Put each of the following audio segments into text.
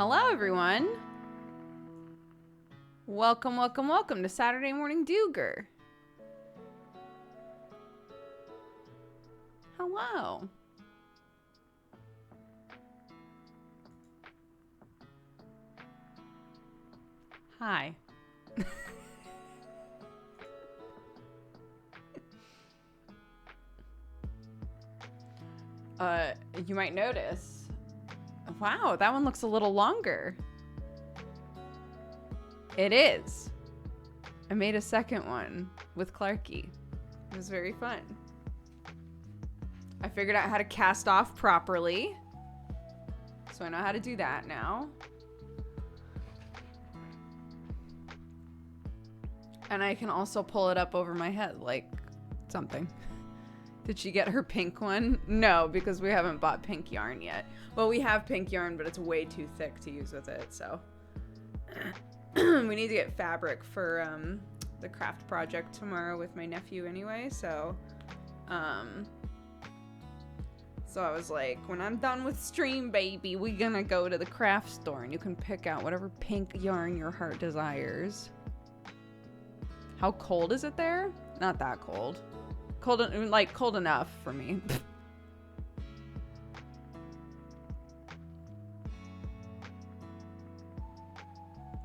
Hello, everyone. Welcome, welcome, welcome to Saturday Morning DOOGER. Hello. Hi. You might notice. Wow, that one looks a little longer. It is. I made a second one with Clarky. It was very fun. I figured out how to cast off properly. So I know how to do that now. And I can also pull it up over my head like something. Did she get her pink one? No, because we haven't bought pink yarn yet. Well, we have pink yarn, but it's way too thick to use with it, so. We need to get fabric for the craft project tomorrow with my nephew anyway, so. So I was like, when I'm done with stream, baby, we're gonna go to the craft store and you can pick out whatever pink yarn your heart desires. How cold is it there? Not that cold. Cold enough for me.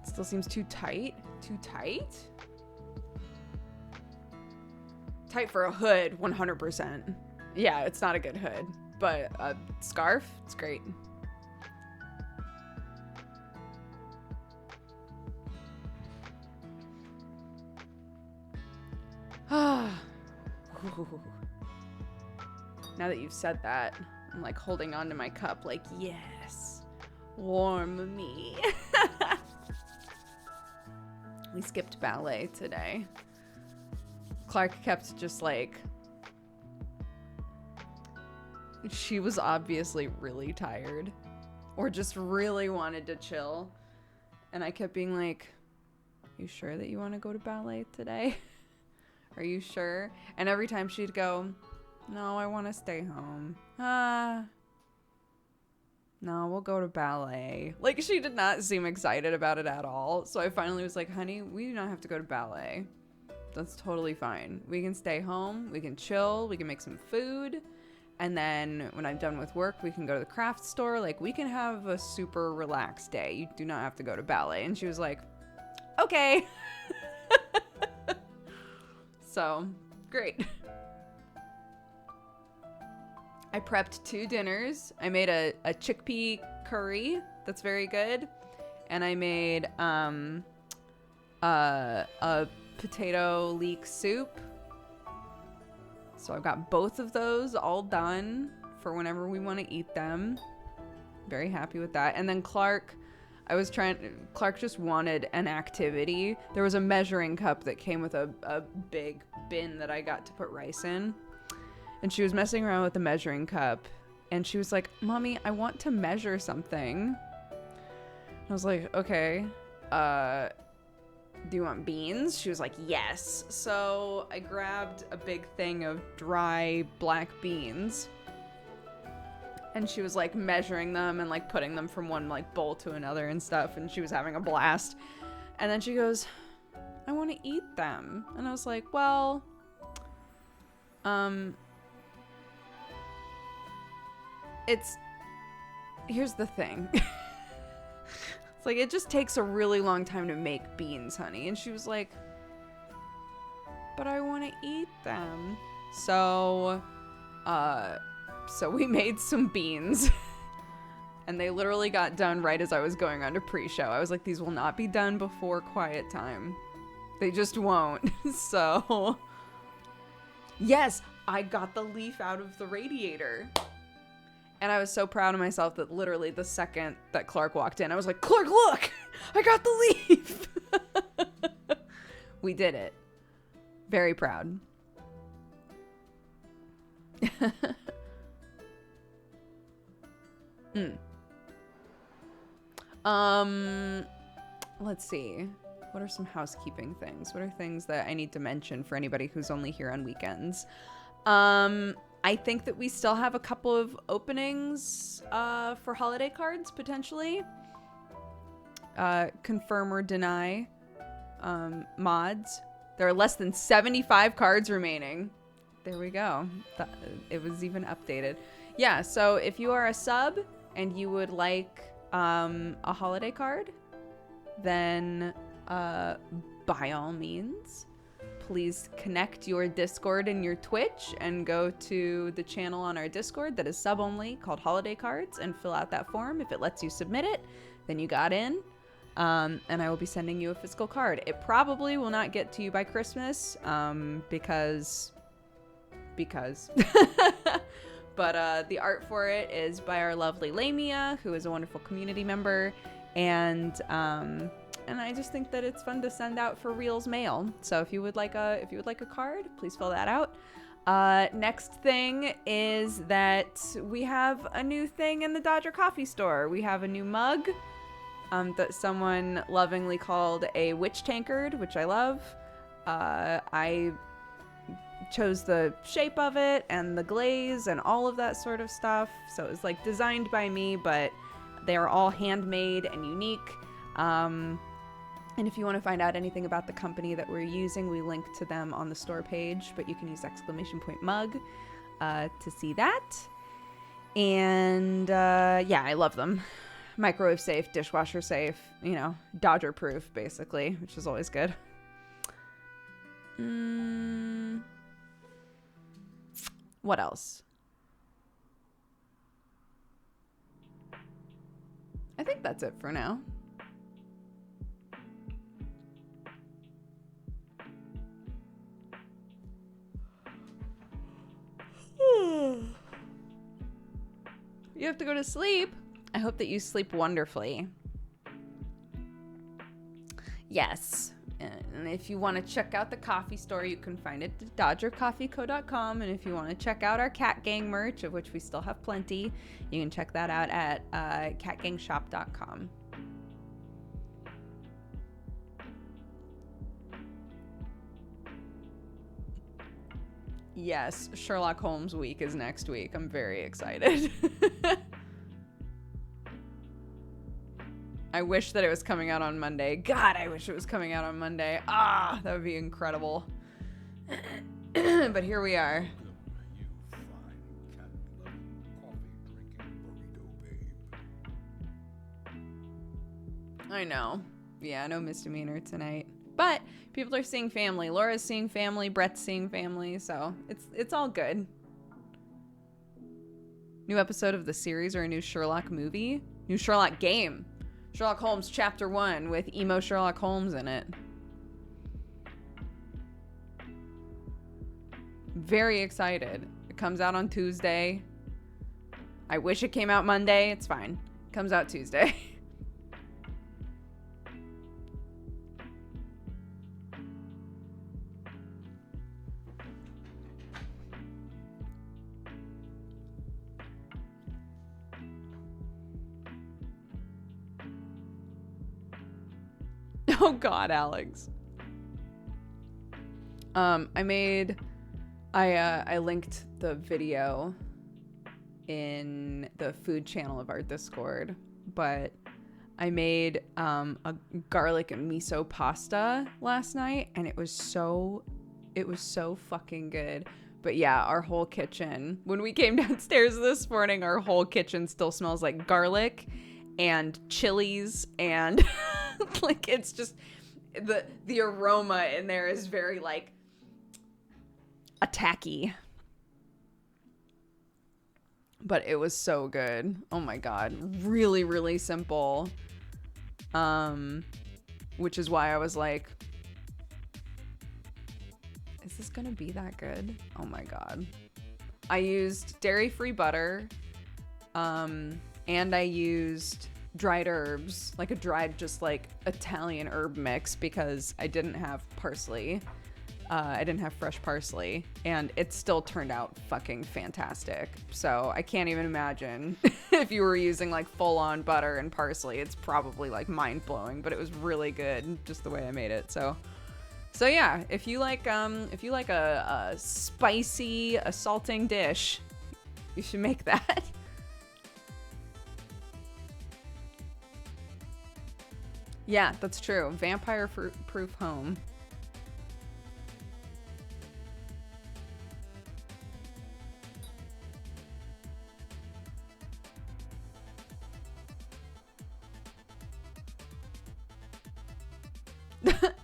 Still seems too tight. Too tight? Tight for a hood, 100%. Yeah, it's not a good hood. But a scarf, it's great. Now that you've said that, I'm like holding on to my cup like, yes, warm me. We skipped ballet today. Clark kept just like, she was obviously really tired or just really wanted to chill. And I kept being like, you sure that you want to go to ballet today? Are you sure? And every time she'd go, no, I want to stay home. No, we'll go to ballet. Like, she did not seem excited about it at all. So I finally was like, honey, we do not have to go to ballet. That's totally fine. We can stay home. We can chill. We can make some food. And then when I'm done with work, we can go to the craft store. Like, we can have a super relaxed day. You do not have to go to ballet. And she was like, okay. So, great. I prepped 2 dinners. I made a chickpea curry that's very good. And I made a potato leek soup. So I've got both of those all done for whenever we want to eat them. Very happy with that. And then Clark just wanted an activity. There was a measuring cup that came with a big bin that I got to put rice in. And she was messing around with the measuring cup. And she was like, Mommy, I want to measure something. I was like, okay. Do you want beans? She was like, yes. So I grabbed a big thing of dry black beans. And she was like measuring them and like putting them from one like bowl to another and stuff. And she was having a blast. And then she goes, I want to eat them. And I was like, well, here's the thing. It's like, it just takes a really long time to make beans, honey. And she was like, but I want to eat them. So we made some beans. And they literally got done right as I was going on to pre-show. I was like, these will not be done before quiet time. They just won't. So, yes, I got the leaf out of the radiator. And I was so proud of myself that literally the second that Clark walked in, I was like, Clark, look! I got the leaf! We did it. Very proud. Let's see. What are some housekeeping things? What are things that I need to mention for anybody who's only here on weekends? I think that we still have a couple of openings for holiday cards, potentially. confirm or deny mods. There are less than 75 cards remaining. There we go. It was even updated. Yeah, so if you are a sub and you would like a holiday card, then by all means, please connect your Discord and your Twitch and go to the channel on our Discord that is sub only called Holiday Cards and fill out that form. If it lets you submit it, then you got in. And I will be sending you a physical card. It probably will not get to you by Christmas because but the art for it is by our lovely Lamia, who is a wonderful community member, and I just think that it's fun to send out for reals mail. So if you would like a card, please fill that out. Next thing is that we have a new thing in the Dodger coffee store. We have a new mug that someone lovingly called a witch tankard, which I love. I chose the shape of it and the glaze and all of that sort of stuff. So it was like designed by me, but they're all handmade and unique. And if you want to find out anything about the company that we're using, we link to them on the store page, but you can use !mug to see that. And yeah, I love them. Microwave safe, dishwasher safe, you know, Dodger proof basically, which is always good. What else? I think that's it for now. You have to go to sleep. I hope that you sleep wonderfully. Yes. And if you want to check out the coffee store, you can find it at dodgercoffeeco.com. And if you want to check out our Cat Gang merch, of which we still have plenty, you can check that out at catgangshop.com. Yes, Sherlock Holmes week is next week. I'm very excited. I wish that it was coming out on Monday. God, I wish it was coming out on Monday. Ah, that would be incredible. But here we are. I know. Yeah, no misdemeanor tonight. But people are seeing family. Laura's seeing family. Brett's seeing family. So it's all good. New episode of the series or a new Sherlock movie? New Sherlock game. Sherlock Holmes Chapter 1 with emo Sherlock Holmes in it. Very excited. It comes out on Tuesday. I wish it came out Monday. It's fine. It comes out Tuesday. Oh God, Alex. I linked the video in the food channel of our Discord, but I made a garlic and miso pasta last night, and it was so fucking good. But yeah, our whole kitchen, when we came downstairs this morning, our whole kitchen still smells like garlic and chilies and like it's just the aroma in there is very like attacky. But it was so good. Oh my God. Really, really simple. Which is why I was like, is this gonna be that good? Oh my God. I used dairy-free butter. And I used dried herbs, like a dried just like Italian herb mix, because I didn't have parsley. I didn't have fresh parsley, and it still turned out fucking fantastic. So I can't even imagine if you were using like full-on butter and parsley. It's probably like mind-blowing, but it was really good just the way I made it. So yeah, if you like a spicy assaulting dish, you should make that. Yeah, that's true. Vampire-proof home.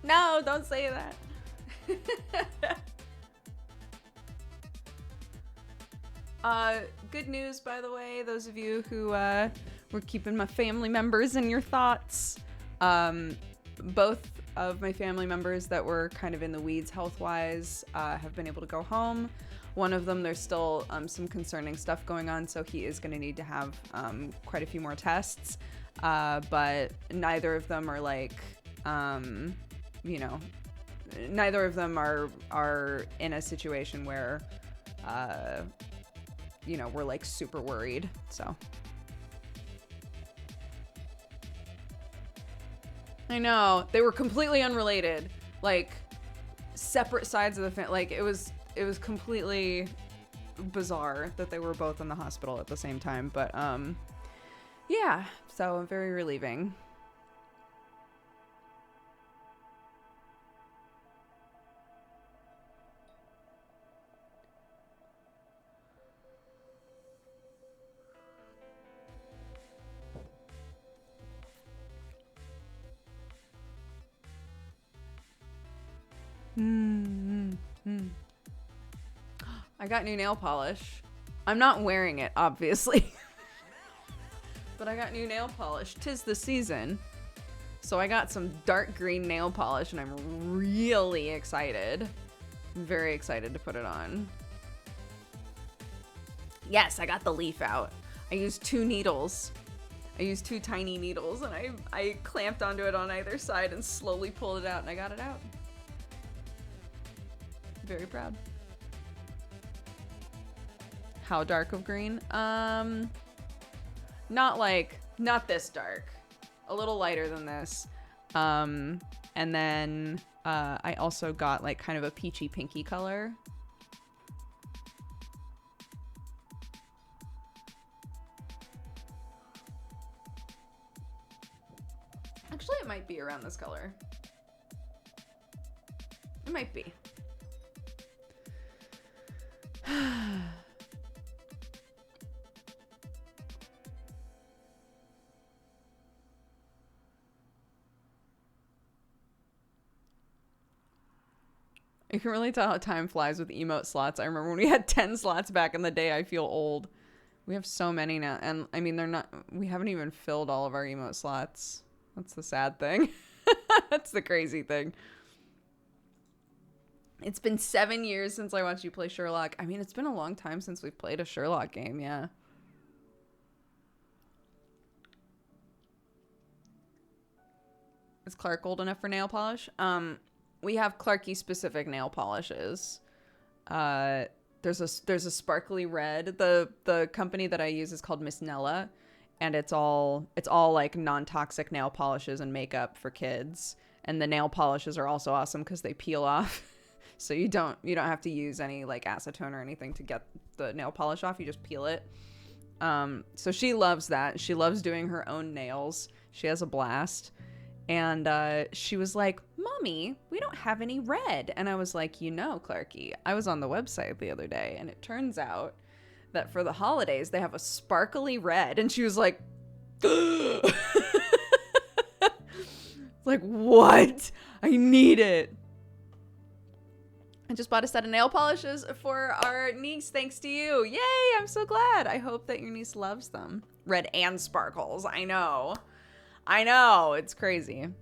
No, don't say that. Good news, by the way, those of you who were keeping my family members in your thoughts. Both of my family members that were kind of in the weeds health-wise have been able to go home. One of them, there's still some concerning stuff going on, so he is going to need to have quite a few more tests. But neither of them are like, you know, neither of them are in a situation where, you know, we're like super worried. So I know they were completely unrelated, like separate sides of the family. Like it was completely bizarre that they were both in the hospital at the same time. But yeah, so very relieving. I got new nail polish. I'm not wearing it, obviously. But I got new nail polish. 'Tis the season. So I got some dark green nail polish and I'm really excited. I'm very excited to put it on. Yes, I got the leaf out. I used 2 needles. I used 2 tiny needles and I clamped onto it on either side and slowly pulled it out and I got it out. Very proud. How dark of green? Not this dark. A little lighter than this. And then I also got like kind of a peachy pinky color. Actually, it might be around this color. It might be. You can really tell how time flies with emote slots. I remember when we had 10 slots back in the day. I feel old. We have so many now. And I mean, we haven't even filled all of our emote slots. That's the sad thing. That's the crazy thing. It's been 7 years since I watched you play Sherlock. I mean, it's been a long time since we've played a Sherlock game, yeah. Is Clark old enough for nail polish? We have Clarky specific nail polishes. There's a sparkly red. The company that I use is called Miss Nella, and it's all like non-toxic nail polishes and makeup for kids. And the nail polishes are also awesome because they peel off. So you don't have to use any like acetone or anything to get the nail polish off. You just peel it. So she loves that. She loves doing her own nails. She has a blast. And she was like, "Mommy, we don't have any red." And I was like, Clarky, I was on the website the other day and it turns out that for the holidays they have a sparkly red. And she was like, like, what? I need it. I just bought a set of nail polishes for our niece thanks to you. Yay, I'm so glad. I hope that your niece loves them. Red and sparkles. I know, it's crazy. Am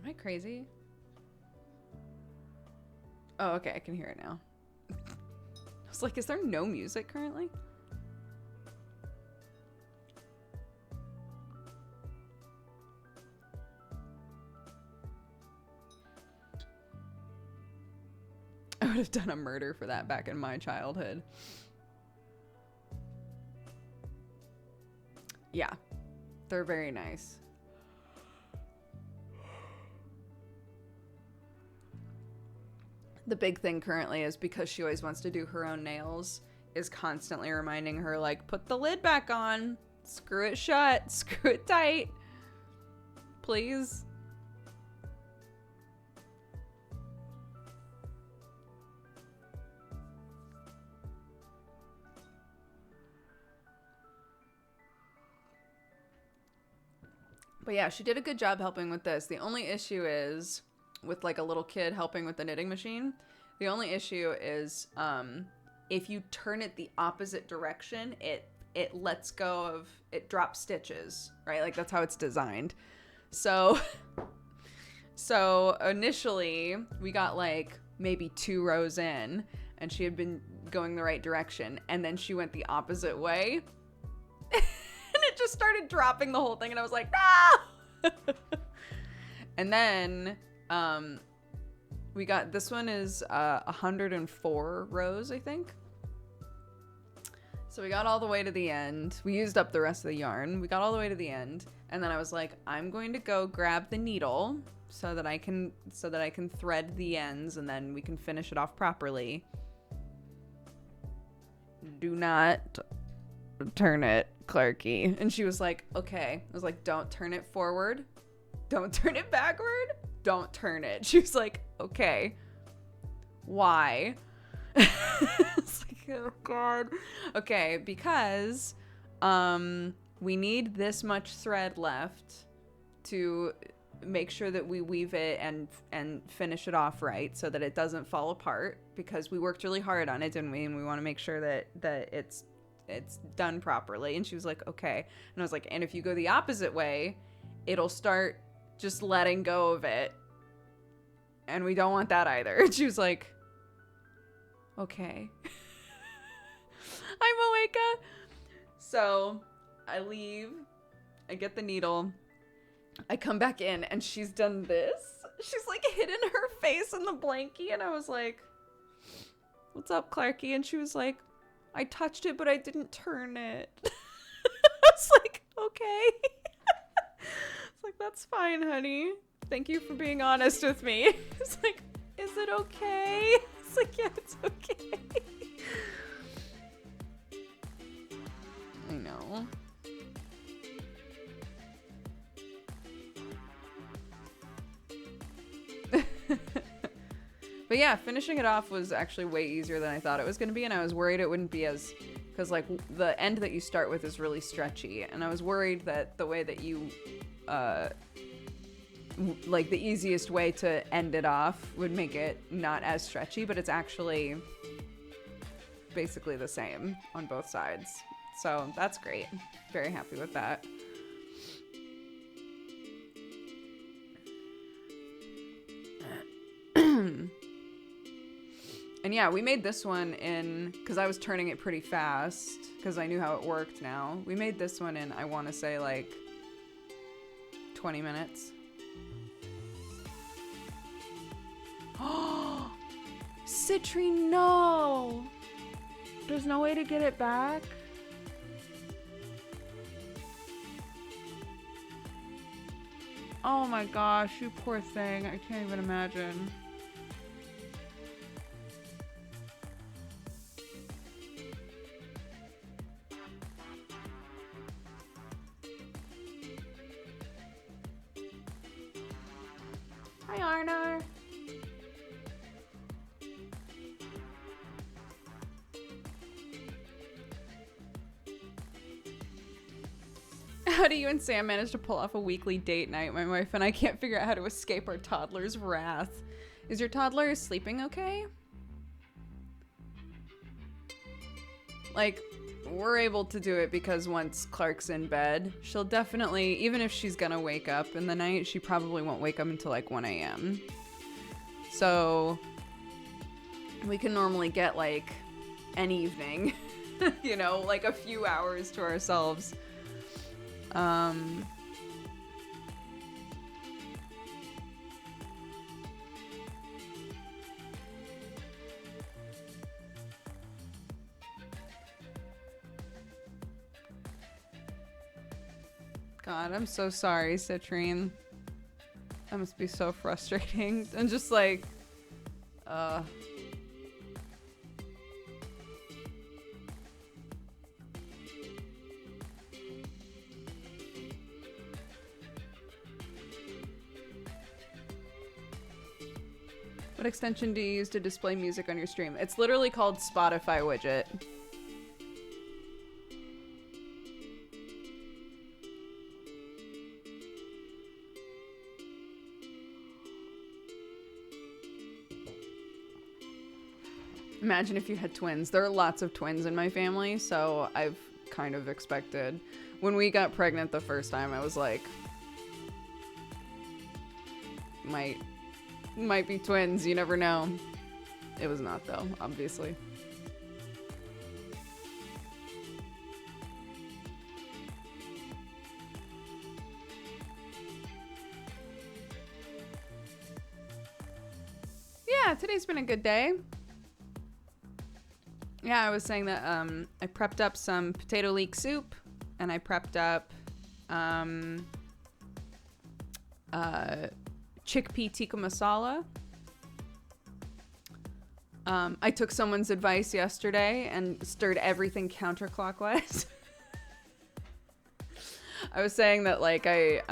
I crazy? Oh, okay, I can hear it now. I was like, is there no music currently? I would have done a murder for that back in my childhood. Yeah, they're very nice. The big thing currently is because she always wants to do her own nails, is constantly reminding her, like, put the lid back on, screw it shut, screw it tight, please. But yeah, she did a good job helping with this. The only issue is with like a little kid helping with the knitting machine. The only issue is if you turn it the opposite direction, it lets go of, it drops stitches, right? Like that's how it's designed. So initially we got like maybe 2 rows in and she had been going the right direction, and then she went the opposite way. And it just started dropping the whole thing, and I was like, no! And then we got, this one is 104 rows, I think. So we got all the way to the end. We used up the rest of the yarn. We got all the way to the end, and then I was like, I'm going to go grab the needle so that I can thread the ends, and then we can finish it off properly. Do not turn it, Clarky. And she was like, okay. I was like, don't turn it forward, don't turn it backward, don't turn it. She was like, okay. Why? It's like, oh god. Okay, because we need this much thread left to make sure that we weave it and finish it off right so that it doesn't fall apart, because we worked really hard on it, didn't we? And we want to make sure that it's done properly. And she was like, okay. And I was like, and if you go the opposite way, it'll start just letting go of it, and we don't want that either. And she was like, okay. I'm Aweka. So I leave, I get the needle, I come back in, and she's done this. She's like hidden her face in the blankie, and I was like, what's up, Clarky? And she was like, I touched it, but I didn't turn it. I was like, okay. It's like, that's fine, honey. Thank you for being honest with me. It's like, is it okay? It's like, yeah, it's okay. I know. But yeah, finishing it off was actually way easier than I thought it was going to be, and I was worried it wouldn't be as, because like the end that you start with is really stretchy, and I was worried that the way that you like the easiest way to end it off would make it not as stretchy, but it's actually basically the same on both sides. So that's great. Very happy with that. And yeah, we made this one in, because I was turning it pretty fast, because I knew how it worked now. We made this one in, I want to say, like, 20 minutes. Oh, Citrine, no! There's no way to get it back? Oh my gosh, you poor thing. I can't even imagine. Hi, Arnar. How do you and Sam manage to pull off a weekly date night? My wife and I can't figure out how to escape our toddler's wrath. Is your toddler sleeping okay? Like, we're able to do it because once Clark's in bed, she'll definitely, even if she's gonna wake up in the night, she probably won't wake up until like 1 a.m. So we can normally get like an evening, you know, like a few hours to ourselves. God, I'm so sorry, Citrine. That must be so frustrating. And just like, What extension do you use to display music on your stream? It's literally called Spotify widget. Imagine if you had twins. There are lots of twins in my family, so I've kind of expected. When we got pregnant the first time, I was like, might be twins, you never know. It was not though, obviously. Yeah, today's been a good day. Yeah, I was saying that I prepped up some potato leek soup, and I prepped up chickpea tikka masala. I took someone's advice yesterday and stirred everything counterclockwise. I was saying that like I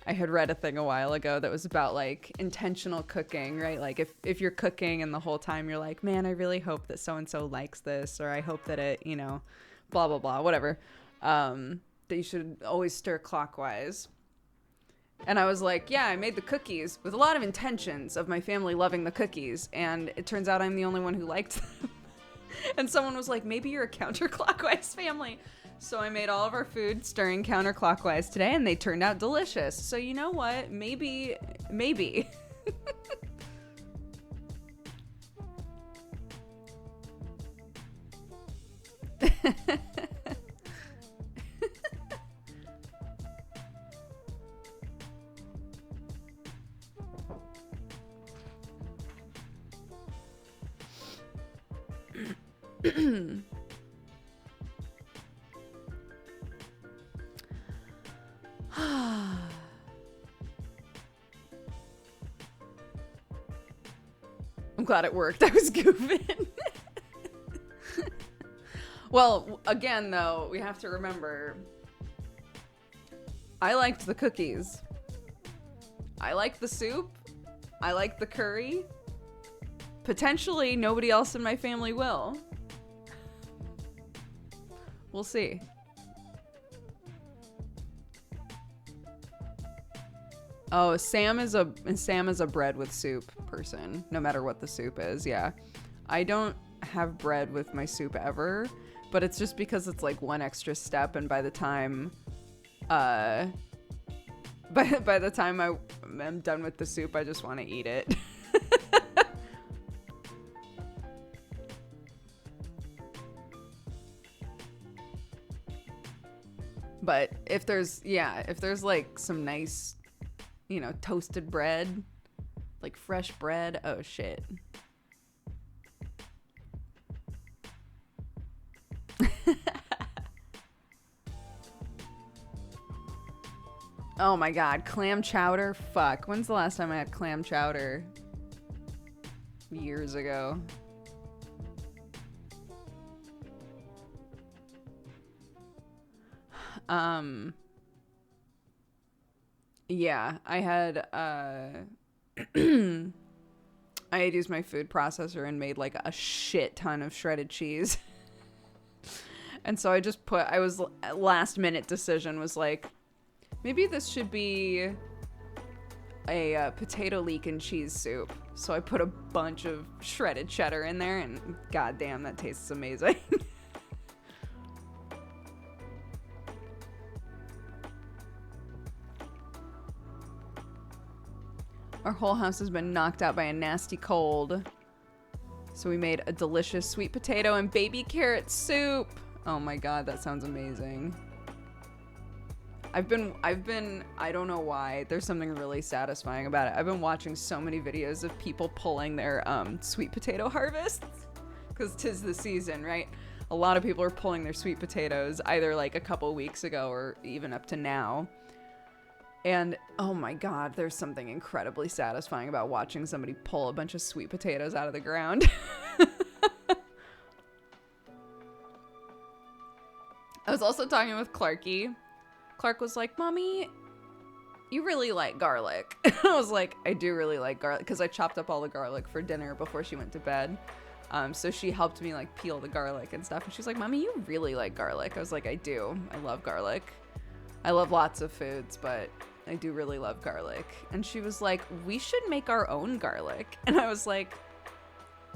had read a thing a while ago that was about like intentional cooking, right? Like if you're cooking and the whole time you're like, man, I really hope that so-and-so likes this, or I hope that it, you know, blah, blah, blah, whatever, that you should always stir clockwise. And I was like, yeah, I made the cookies with a lot of intentions of my family loving the cookies, and it turns out I'm the only one who liked them. And someone was like, maybe you're a counterclockwise family. So I made all of our food stirring counterclockwise today, and they turned out delicious. So you know what? Maybe. I'm glad it worked. I was goofing. Well, again, though, we have to remember, I liked the cookies. I liked the soup. I liked the curry. Potentially, nobody else in my family will. We'll see. Oh, Sam is a bread with soup person, no matter what the soup is. Yeah. I don't have bread with my soup ever, but it's just because it's like one extra step, and by the time by the time I'm done with the soup, I just want to eat it. But if there's like some nice, you know, toasted bread, like fresh bread, oh shit. Oh my god, clam chowder? Fuck. When's the last time I had clam chowder? Years ago. Yeah, I had used my food processor and made like a shit ton of shredded cheese. And so last minute decision was like, maybe this should be a potato leek and cheese soup. So I put a bunch of shredded cheddar in there, and goddamn, that tastes amazing. Our whole house has been knocked out by a nasty cold. So we made a delicious sweet potato and baby carrot soup. Oh my god, that sounds amazing. I don't know why, there's something really satisfying about it. I've been watching so many videos of people pulling their sweet potato harvests, because 'tis the season, right? A lot of people are pulling their sweet potatoes either like a couple weeks ago or even up to now. And oh my god, there's something incredibly satisfying about watching somebody pull a bunch of sweet potatoes out of the ground. I was also talking with Clarky. Clark was like, Mommy, you really like garlic. I was like, I do really like garlic, because I chopped up all the garlic for dinner before she went to bed. So she helped me like peel the garlic and stuff. And she's like, Mommy, you really like garlic. I was like, I do. I love garlic. I love lots of foods, but I do really love garlic. And she was like, we should make our own garlic. And I was like,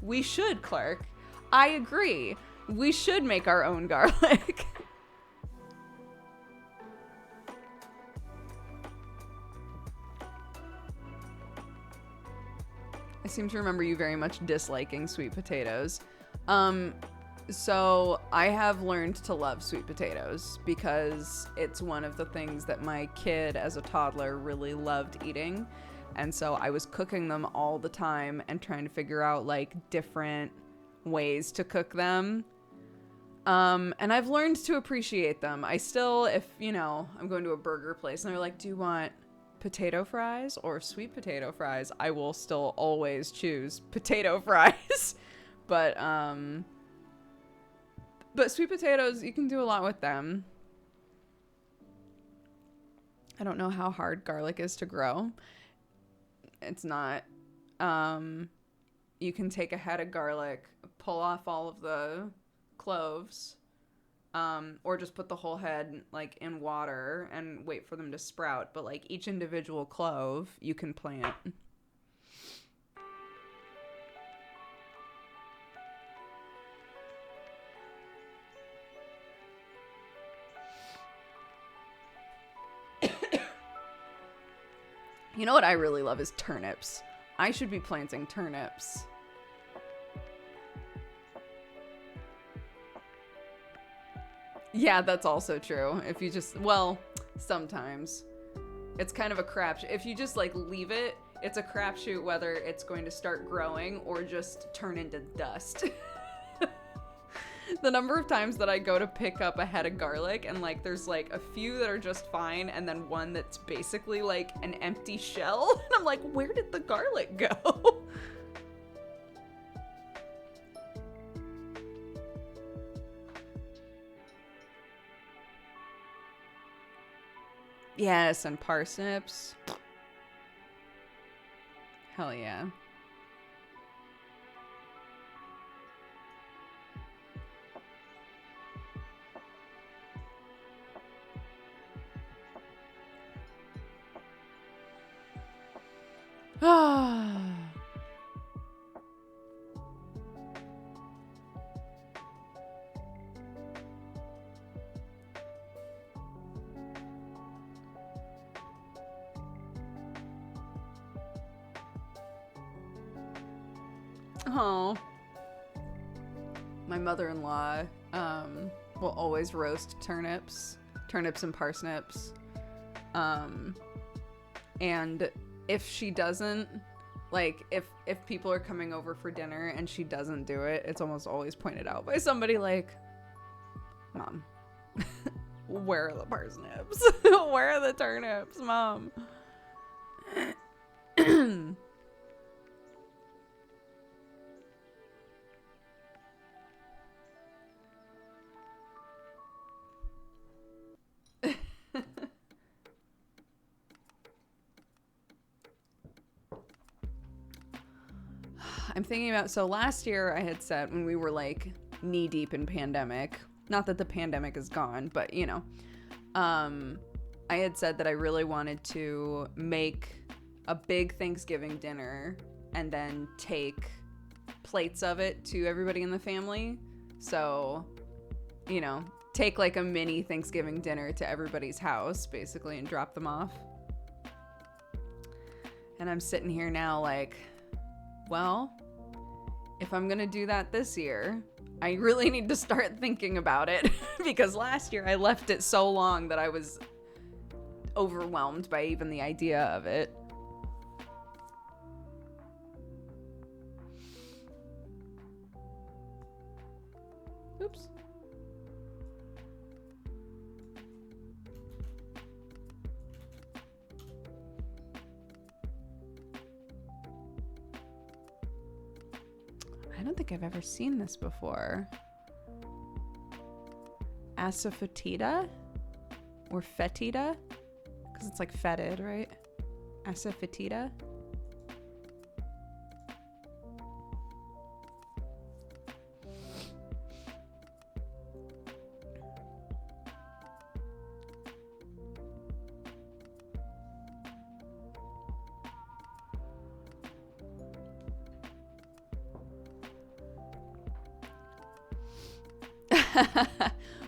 we should, Clark. I agree. We should make our own garlic. I seem to remember you very much disliking sweet potatoes. So I have learned to love sweet potatoes because it's one of the things that my kid as a toddler really loved eating. And so I was cooking them all the time and trying to figure out like different ways to cook them. And I've learned to appreciate them. I still, if, you know, I'm going to a burger place and they're like, do you want potato fries or sweet potato fries? I will still always choose potato fries. But sweet potatoes, you can do a lot with them. I don't know how hard garlic is to grow. It's not. You can take a head of garlic, pull off all of the cloves, or just put the whole head like in water and wait for them to sprout. But like each individual clove you can plant. You know what I really love is turnips. I should be planting turnips. Yeah, that's also true. If you just, well, sometimes. It's kind of a crapshoot. If you just like leave it, it's a crapshoot whether it's going to start growing or just turn into dust. The number of times that I go to pick up a head of garlic and like there's like a few that are just fine and then one that's basically like an empty shell. And I'm like, where did the garlic go? Yes, and parsnips. Hell yeah. Ah. Oh. My mother-in-law will always roast turnips and parsnips. And if she doesn't, like, if people are coming over for dinner and she doesn't do it, it's almost always pointed out by somebody like, Mom, where are the parsnips? Where are the turnips, Mom? I'm thinking about, so last year I had said when we were like knee deep in pandemic, not that the pandemic is gone, but you know, I had said that I really wanted to make a big Thanksgiving dinner and then take plates of it to everybody in the family. So, you know, take like a mini Thanksgiving dinner to everybody's house basically and drop them off. And I'm sitting here now like, well, if I'm gonna do that this year, I really need to start thinking about it because last year I left it so long that I was overwhelmed by even the idea of it. Oops. I don't think I've ever seen this before. Asafoetida or fetida Because it's like fetid, right? Asafoetida.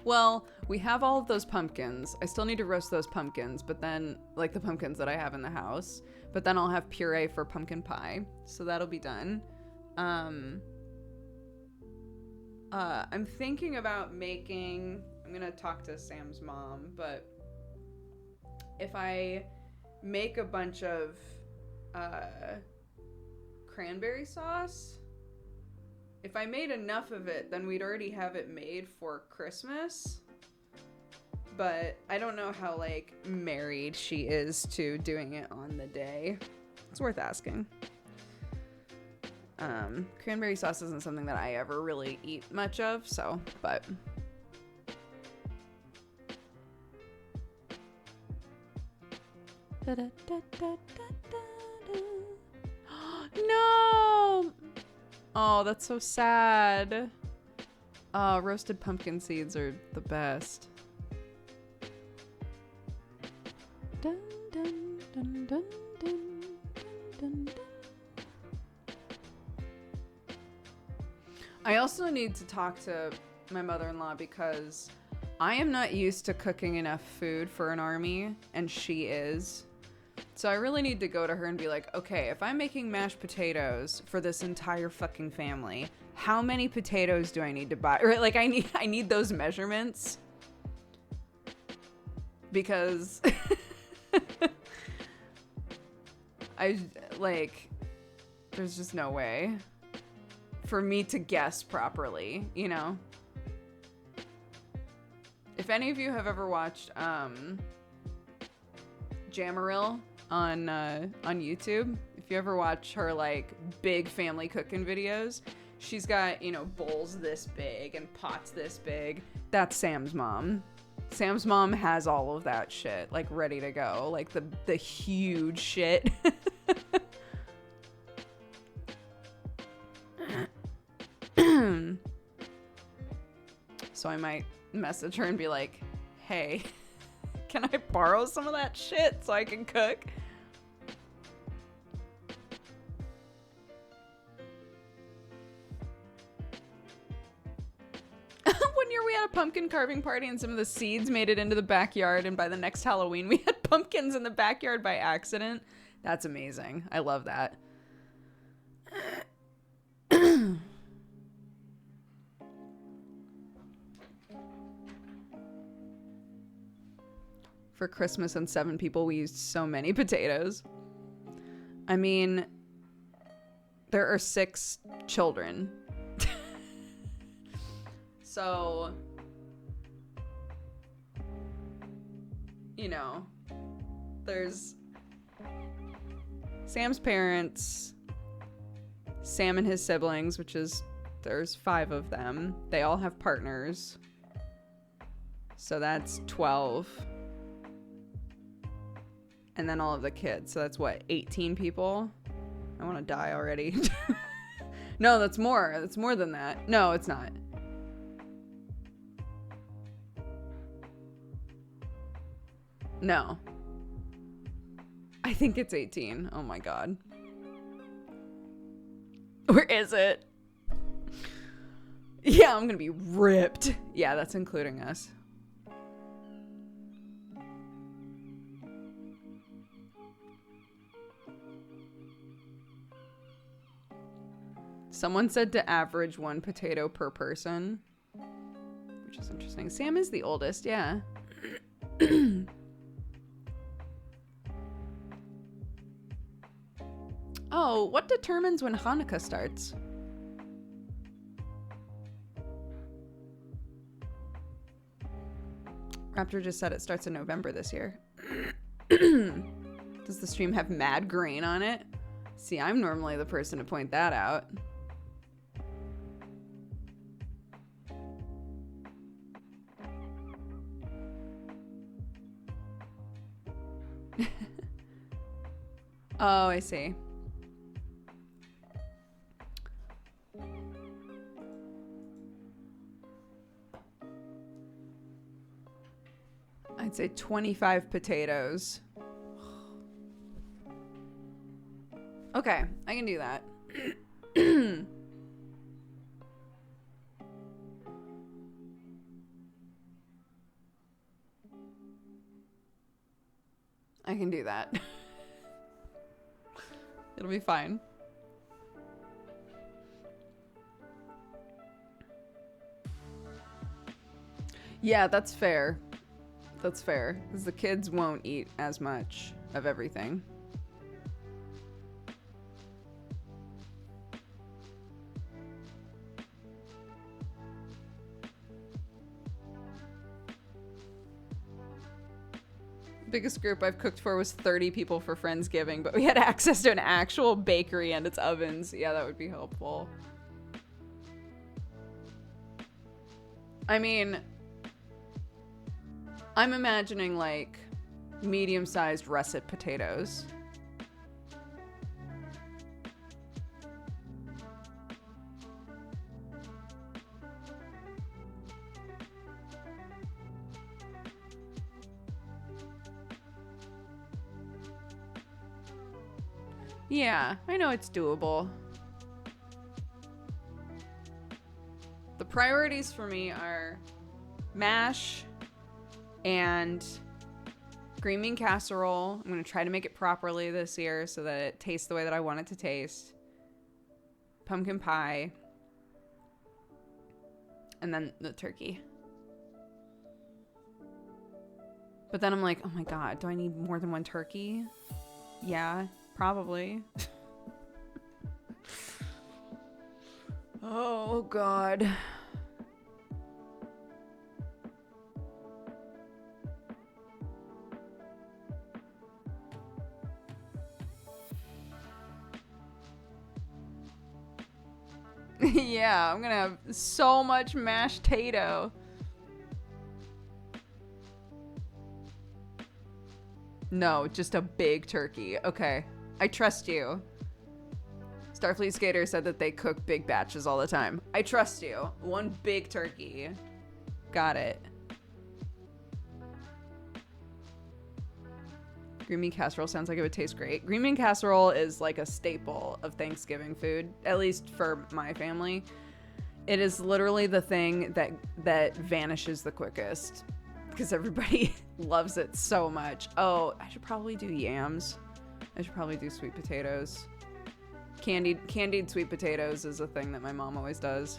Well, we have all of those pumpkins. I still need to roast those pumpkins, but then, like the pumpkins that I have in the house. But then I'll have puree for pumpkin pie. So that'll be done. I'm thinking about making... I'm going to talk to Sam's mom, but if I make a bunch of cranberry sauce... If I made enough of it, then we'd already have it made for Christmas. But I don't know how, like, married she is to doing it on the day. It's worth asking. Cranberry sauce isn't something that I ever really eat much of, so, but... No! Oh, that's so sad. Oh, roasted pumpkin seeds are the best. Dun, dun, dun, dun, dun, dun, dun. I also need to talk to my mother-in-law because I am not used to cooking enough food for an army, and she is. So I really need to go to her and be like, okay, if I'm making mashed potatoes for this entire fucking family, how many potatoes do I need to buy? Or like I need those measurements. Because there's just no way for me to guess properly, you know? If any of you have ever watched Jamaril on YouTube, if you ever watch her like big family cooking videos, she's got, you know, bowls this big and pots this big. That's Sam's mom. Sam's mom has all of that shit like ready to go, like the huge shit. So I might message her and be like, hey, can I borrow some of that shit so I can cook? One year we had a pumpkin carving party and some of the seeds made it into the backyard, and by the next Halloween we had pumpkins in the backyard by accident. That's amazing. I love that. For Christmas and 7 people, we used so many potatoes. I mean, there are 6 children. So, you know, there's Sam's parents, Sam and his siblings, which is, there's 5 of them. They all have partners. So that's 12. And then all of the kids. So that's what, 18 people? I want to die already. No, that's more. That's more than that. No, it's not. No. I think it's 18. Oh my god. Or is it? Yeah, I'm gonna be ripped. Yeah, that's including us. Someone said to average 1 potato per person, which is interesting. Sam is the oldest, yeah. Oh, what determines when Hanukkah starts? Raptor just said it starts in November this year. Does the stream have mad grain on it? See, I'm normally the person to point that out. Oh, I see. I'd say 25 potatoes. Okay, I can do that. I can do that. It'll be fine. Yeah, that's fair. That's fair. Because the kids won't eat as much of everything. Biggest group I've cooked for was 30 people for Friendsgiving, but we had access to an actual bakery and its ovens. Yeah, that would be helpful. I mean, I'm imagining like medium-sized russet potatoes. Yeah, I know it's doable. The priorities for me are mash and green bean casserole. I'm going to try to make it properly this year so that it tastes the way that I want it to taste. Pumpkin pie. And then the turkey. But then I'm like, oh my God, do I need more than one turkey? Yeah. Probably. Oh, God. Yeah, I'm gonna have so much mashed potato. No, just a big turkey. Okay. I trust you. Starfleet Skater said that they cook big batches all the time. I trust you. One big turkey. Got it. Green bean casserole sounds like it would taste great. Green bean casserole is like a staple of Thanksgiving food, at least for my family. It is literally the thing that vanishes the quickest because everybody loves it so much. Oh, I should probably do yams. I should probably do sweet potatoes. Candied sweet potatoes is a thing that my mom always does.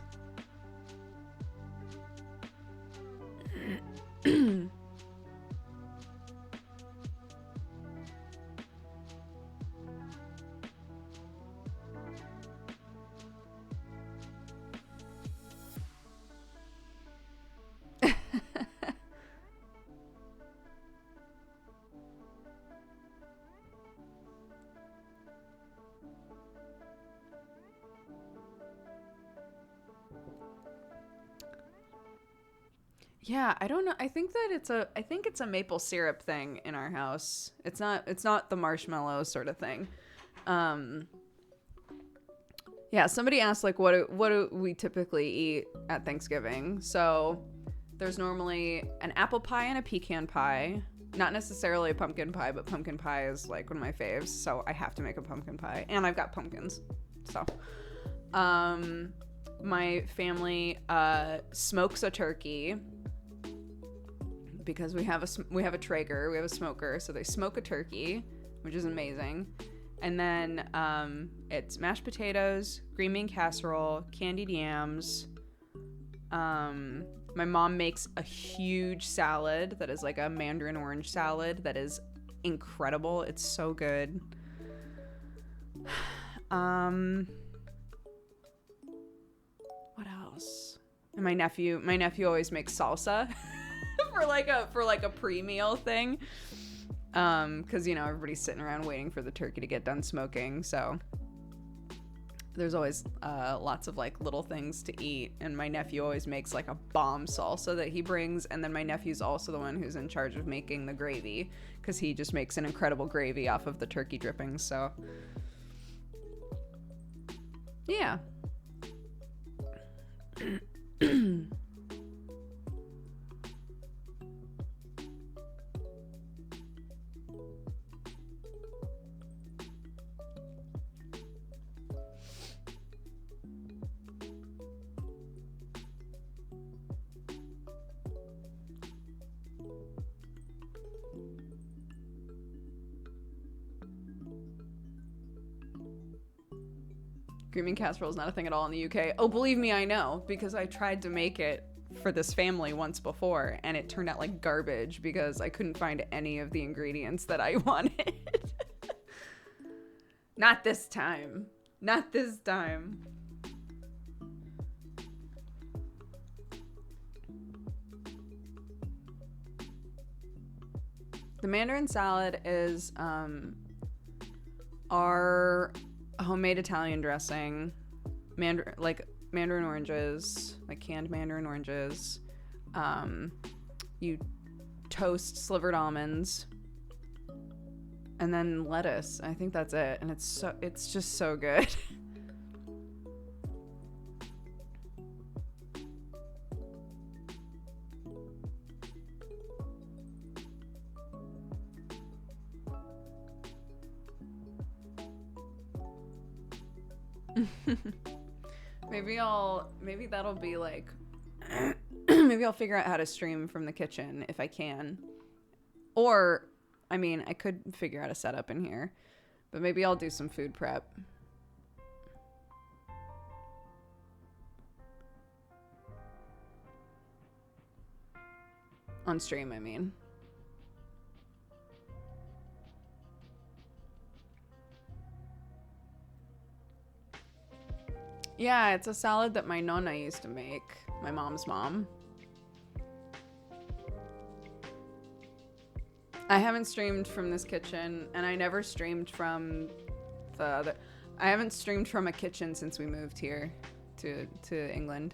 Yeah, I don't know. I think it's a maple syrup thing in our house. It's not the marshmallow sort of thing. Yeah, somebody asked like what do we typically eat at Thanksgiving? So there's normally an apple pie and a pecan pie. Not necessarily a pumpkin pie, but pumpkin pie is like one of my faves, so I have to make a pumpkin pie. And I've got pumpkins. So my family smokes a turkey. Because we have a Traeger, we have a smoker, so they smoke a turkey, which is amazing. And then it's mashed potatoes, green bean casserole, candied yams. My mom makes a huge salad that is like a mandarin orange salad that is incredible. It's so good. What else? And my nephew always makes salsa. for like a pre-meal thing, because everybody's sitting around waiting for the turkey to get done smoking, so there's always lots of like little things to eat, and my nephew always makes like a bomb salsa that he brings, and then my nephew's also the one who's in charge of making the gravy because he just makes an incredible gravy off of the turkey drippings. So yeah. Green bean casserole is not a thing at all in the UK. Oh, believe me, I know, because I tried to make it for this family once before, and it turned out like garbage because I couldn't find any of the ingredients that I wanted. Not this time. Not this time. The Mandarin salad is our homemade Italian dressing, mandarin oranges, like canned mandarin oranges. You toast slivered almonds, and then lettuce. I think that's it, and it's just so good. Maybe that'll be like maybe I'll figure out how to stream from the kitchen if I can. Or I mean, I could figure out a setup in here, but maybe I'll do some food prep. On stream, I mean. Yeah, it's a salad that my nonna used to make, my mom's mom. I haven't streamed from this kitchen, and I never streamed from the other. I haven't streamed from a kitchen since we moved here to England.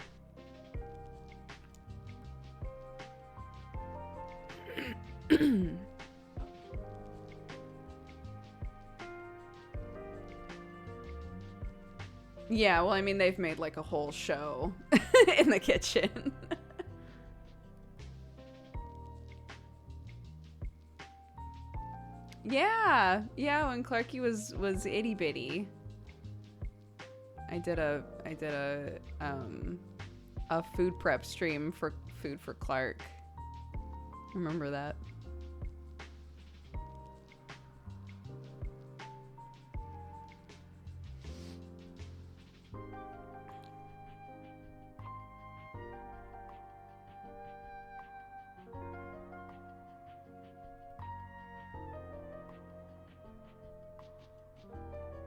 Yeah, well, I mean, they've made like a whole show in the kitchen. Yeah, when Clarky was itty bitty. I did a food prep stream for food for Clark. Remember that?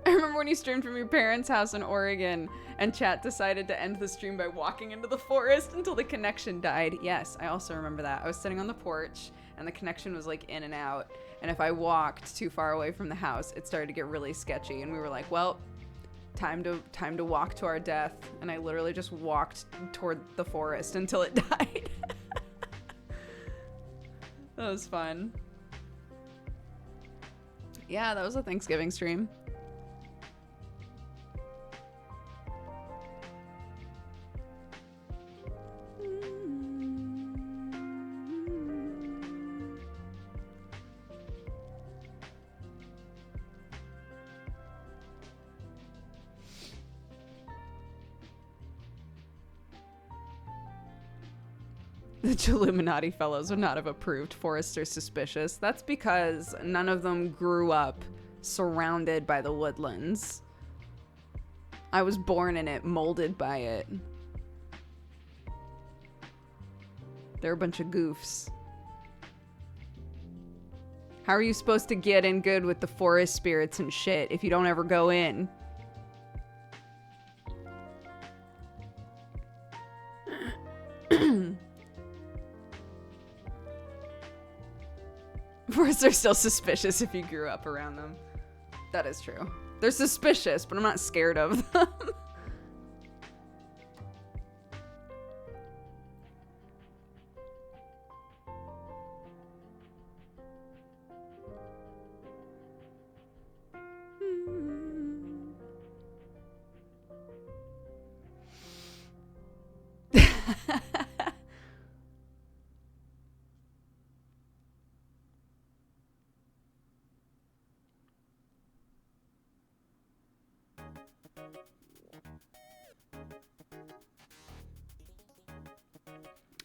I remember when you streamed from your parents' house in Oregon and chat decided to end the stream by walking into the forest until the connection died. Yes, I also remember that. I was sitting on the porch and the connection was like in and out. And if I walked too far away from the house, it started to get really sketchy. And we were like, well, time to walk to our death. And I literally just walked toward the forest until it died. That was fun. Yeah, that was a Thanksgiving stream. The Illuminati fellows would not have approved Forrester Suspicious. That's because none of them grew up surrounded by the woodlands. I was born in it, molded by it. They're a bunch of goofs. How are you supposed to get in good with the forest spirits and shit if you don't ever go in? Forests are still suspicious if you grew up around them. That is true. They're suspicious, but I'm not scared of them.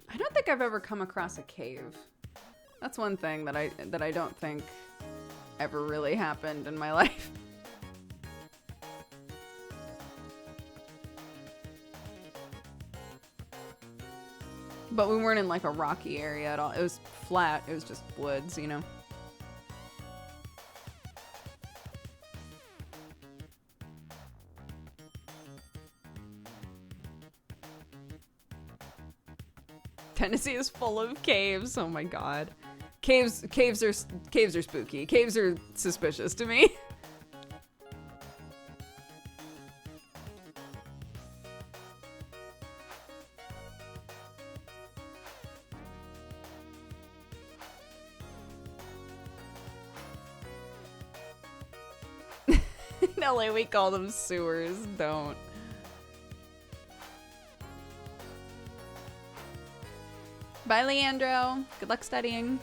I don't think I've ever come across a cave. That's one thing that I don't think ever really happened in my life. But we weren't in like a rocky area at all. It was flat. It was just woods, you know. Tennessee is full of caves. Oh my god. Caves are spooky. Caves are suspicious to me. In LA we call them sewers. Don't. Bye, Leandro. Good luck studying.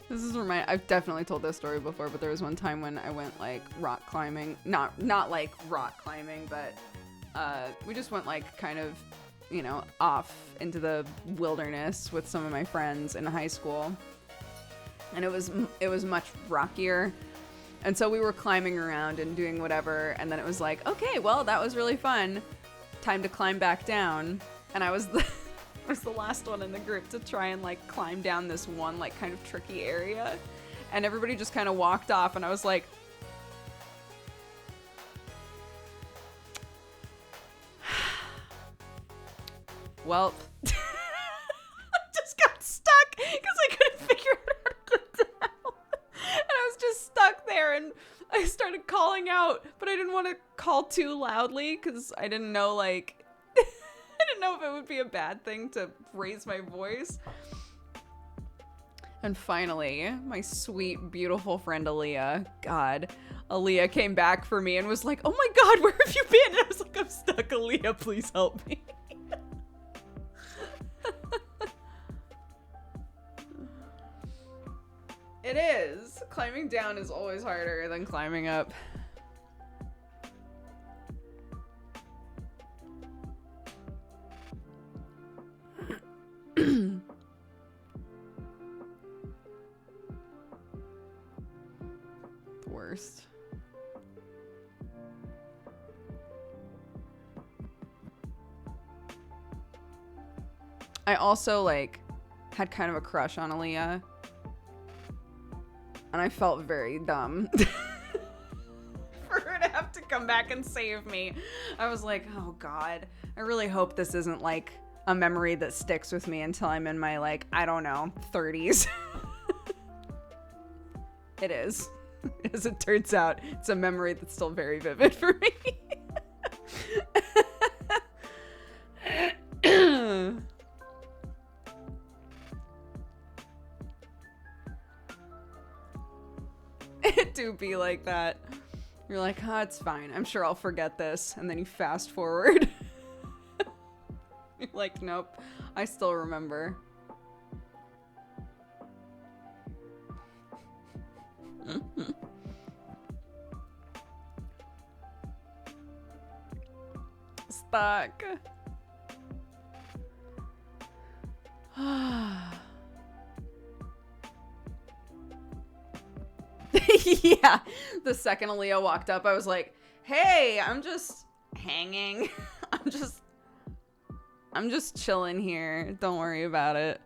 This is I've definitely told this story before, but there was one time when I went like rock climbing, not like rock climbing, but we just went like kind of, you know, off into the wilderness with some of my friends in high school, and it was much rockier, and so we were climbing around and doing whatever, and then it was like, okay, well, that was really fun, time to climb back down, and I was the last one in the group to try and like climb down this one like kind of tricky area, and everybody just kind of walked off, and I was like, well, I just got stuck because I couldn't figure out how to get down, and I was just stuck there, and I started calling out, but I didn't want to call too loudly because I didn't know like I didn't know if it would be a bad thing to raise my voice. And finally, my sweet, beautiful friend Aaliyah came back for me and was like, oh my god, where have you been? And I was like, I'm stuck, Aaliyah, please help me. It is. Climbing down is always harder than climbing up. Worst. I also like had kind of a crush on Aaliyah, and I felt very dumb for her to have to come back and save me. I was like, oh god, I really hope this isn't like a memory that sticks with me until I'm in my like, I don't know, 30s. It is. As it turns out, it's a memory that's still very vivid for me. It do be like that. You're like, oh, it's fine. I'm sure I'll forget this. And then you fast forward. You're like, nope, I still remember. Stuck. Yeah. The second Aaliyah walked up, I was like, hey, I'm just hanging. I'm just chilling here. Don't worry about it.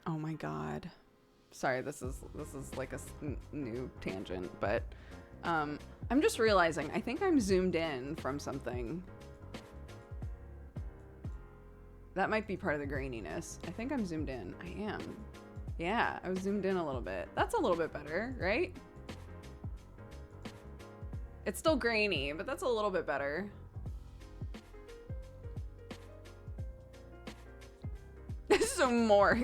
Oh my god. Sorry, this is like a new tangent, but I'm just realizing I think I'm zoomed in from something. That might be part of the graininess. I think I'm zoomed in. I am. Yeah, I was zoomed in a little bit. That's a little bit better, right? It's still grainy, but that's a little bit better. Some more.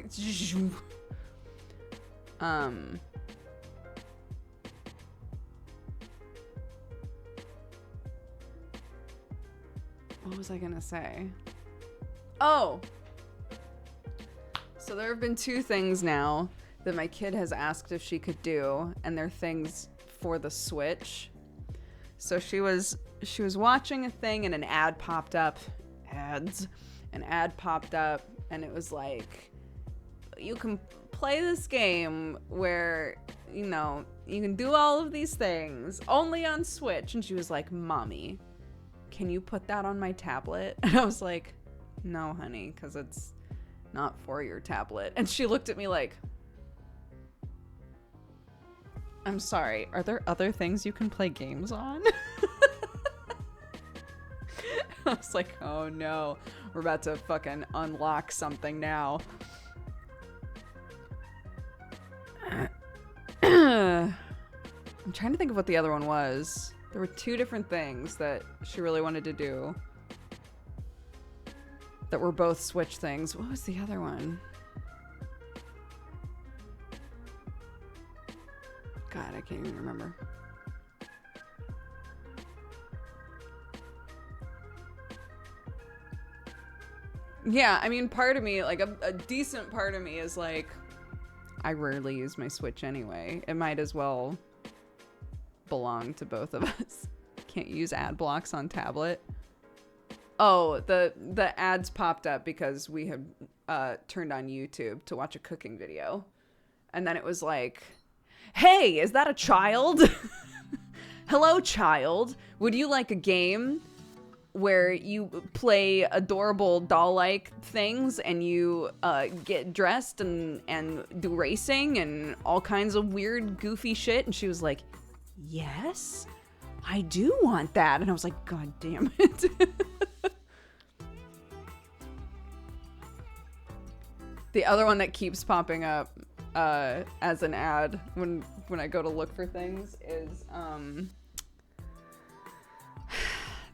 What was I gonna say? Oh! So there have been two things now that my kid has asked if she could do, and they're things for the Switch. So she was watching a thing and an ad popped up. An ad popped up and it was like, you can play this game where, you know, you can do all of these things only on Switch. And she was like, Mommy, can you put that on my tablet? And I was like, no, honey, because it's not for your tablet. And she looked at me like, I'm sorry, are there other things you can play games on? I was like, oh no, we're about to fucking unlock something now. I'm trying to think of what the other one was. There were two different things that she really wanted to do that were both Switch things. What was the other one? God, I can't even remember. Yeah, I mean, part of me, like a decent part of me is like, I rarely use my Switch anyway. It might as well belong to both of us. Can't use ad blocks on tablet. Oh, the ads popped up because we had turned on YouTube to watch a cooking video. And then it was like, hey, is that a child? Hello, child. Would you like a game where you play adorable doll-like things and you get dressed and do racing and all kinds of weird, goofy shit? And she was like, yes, I do want that. And I was like, God damn it. The other one that keeps popping up as an ad when I go to look for things is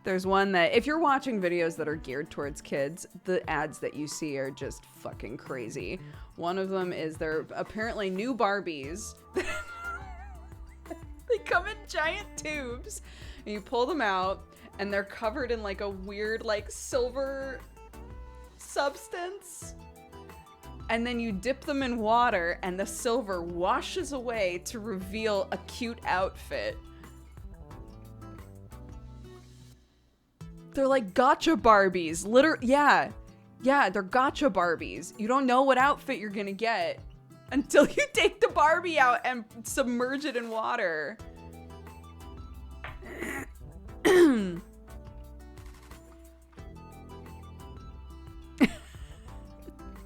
there's one that if you're watching videos that are geared towards kids, the ads that you see are just fucking crazy. One of them is they're apparently new Barbies. They come in giant tubes and you pull them out and they're covered in like a weird like silver substance. And then you dip them in water and the silver washes away to reveal a cute outfit. They're like gotcha Barbies. Yeah, they're gotcha Barbies. You don't know what outfit you're gonna get until you take the Barbie out and submerge it in water.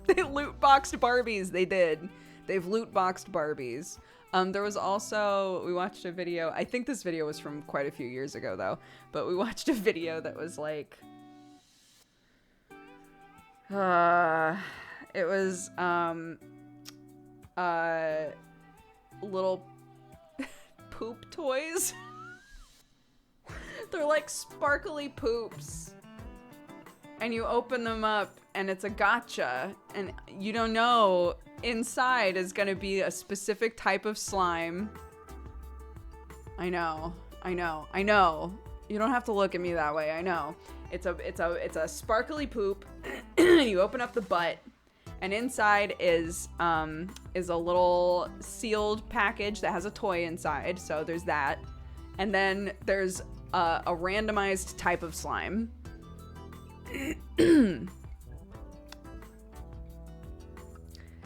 They loot boxed Barbies. They did. They've loot boxed Barbies. There was also, we watched a video. I think this video was from quite a few years ago though, but we watched a video that was like, it was, little poop toys. They're like sparkly poops. And you open them up and it's a gotcha and you don't know inside is gonna be a specific type of slime. I know. You don't have to look at me that way. I know. It's a sparkly poop. You open up the butt and inside is a little sealed package that has a toy inside. So there's that. And then there's a randomized type of slime. And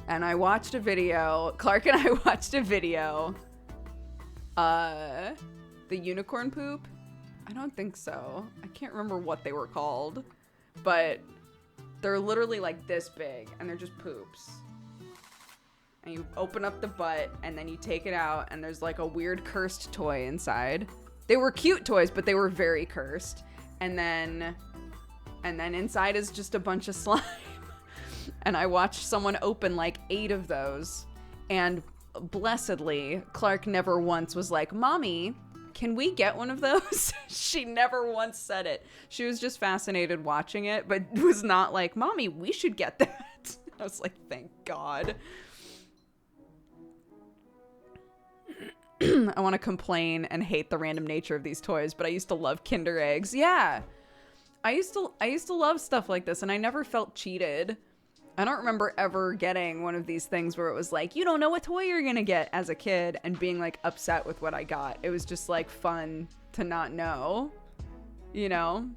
I watched a video, Clark and I watched a video, the unicorn poop? I don't think so. I can't remember what they were called, but they're literally like this big and they're just poops. And you open up the butt and then you take it out and there's like a weird cursed toy inside. They were cute toys, but they were very cursed. And then inside is just a bunch of slime. And I watched someone open like 8 of those. And blessedly, Clark never once was like, Mommy, can we get one of those? She never once said it. She was just fascinated watching it, but was not like, Mommy, we should get that. I was like, thank God. I want to complain and hate the random nature of these toys, but I used to love Kinder Eggs. Yeah. I used to love stuff like this, and I never felt cheated. I don't remember ever getting one of these things where it was like, you don't know what toy you're gonna get as a kid, and being like upset with what I got. It was just like fun to not know, you know?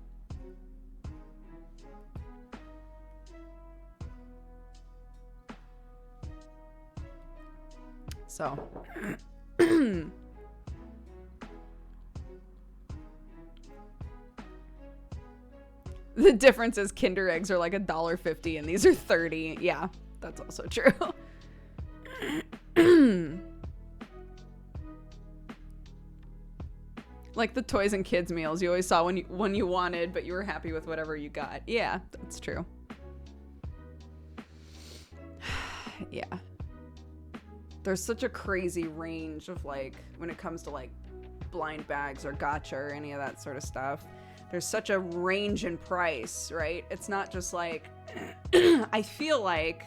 So the difference is Kinder Eggs are like $1.50 and these are $30. Yeah, that's also true. Like the toys and kids meals you always saw when you wanted, but you were happy with whatever you got. Yeah, that's true. Yeah. There's such a crazy range of like, when it comes to like blind bags or gacha or any of that sort of stuff. There's such a range in price, right? It's not just like, I feel like,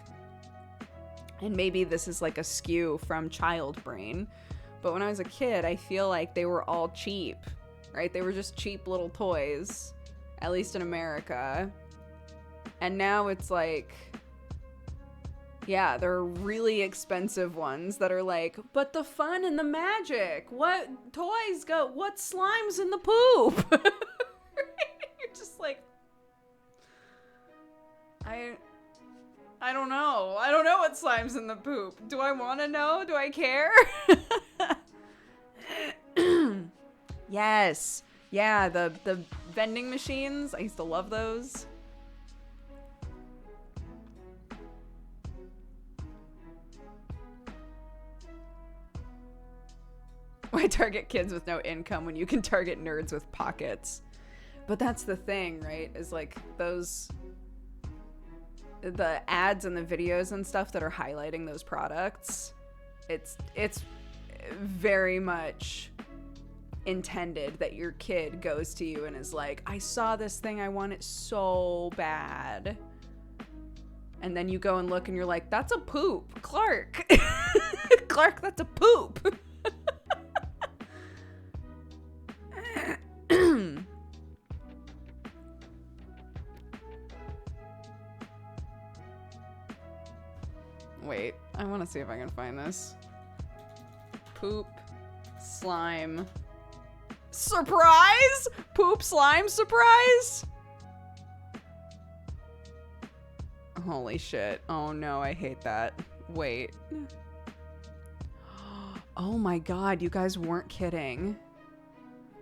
and maybe this is like a skew from child brain, but when I was a kid, I feel like they were all cheap, right? They were just cheap little toys, at least in America. And now it's like, yeah, there are really expensive ones that are like, but the fun and the magic, what toys go, what slimes in the poop? You're just like, I don't know. I don't know what slime's in the poop. Do I want to know? Do I care? Yes. Yeah, the vending machines. I used to love those. Why target kids with no income when you can target nerds with pockets? But that's the thing, right? Is like the ads and the videos and stuff that are highlighting those products. It's very much intended that your kid goes to you and is like, I saw this thing, I want it so bad. And then you go and look and you're like, that's a poop, Clark. Clark, that's a poop. Wait, I want to see if I can find this. Poop, slime, surprise? Poop, slime, surprise? Holy shit. Oh no, I hate that. Wait. Oh my god, you guys weren't kidding.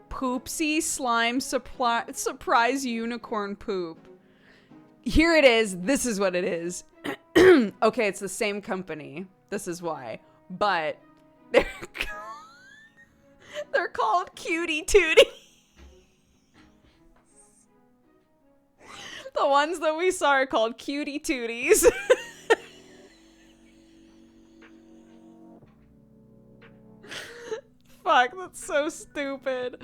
Poopsie slime surprise unicorn poop. Here it is. This is what it is. Okay, it's the same company. This is why. But they're called Cutie Tootie. The ones that we saw are called Cutie Tooties. Fuck, that's so stupid.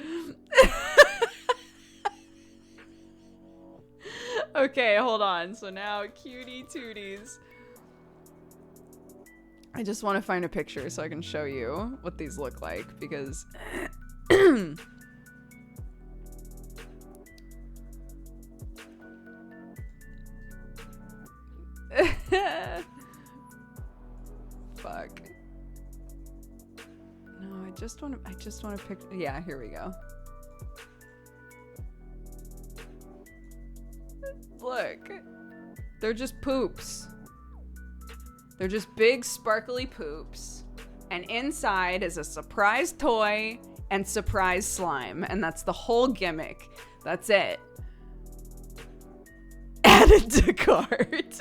Okay, hold on. So now Cutie Tooties. I just want to find a picture so I can show you what these look like, because fuck. No, I just want to pick. Yeah, here we go. Look. They're just poops. They're just big sparkly poops. And inside is a surprise toy and surprise slime. And that's the whole gimmick. That's it. Added to cart.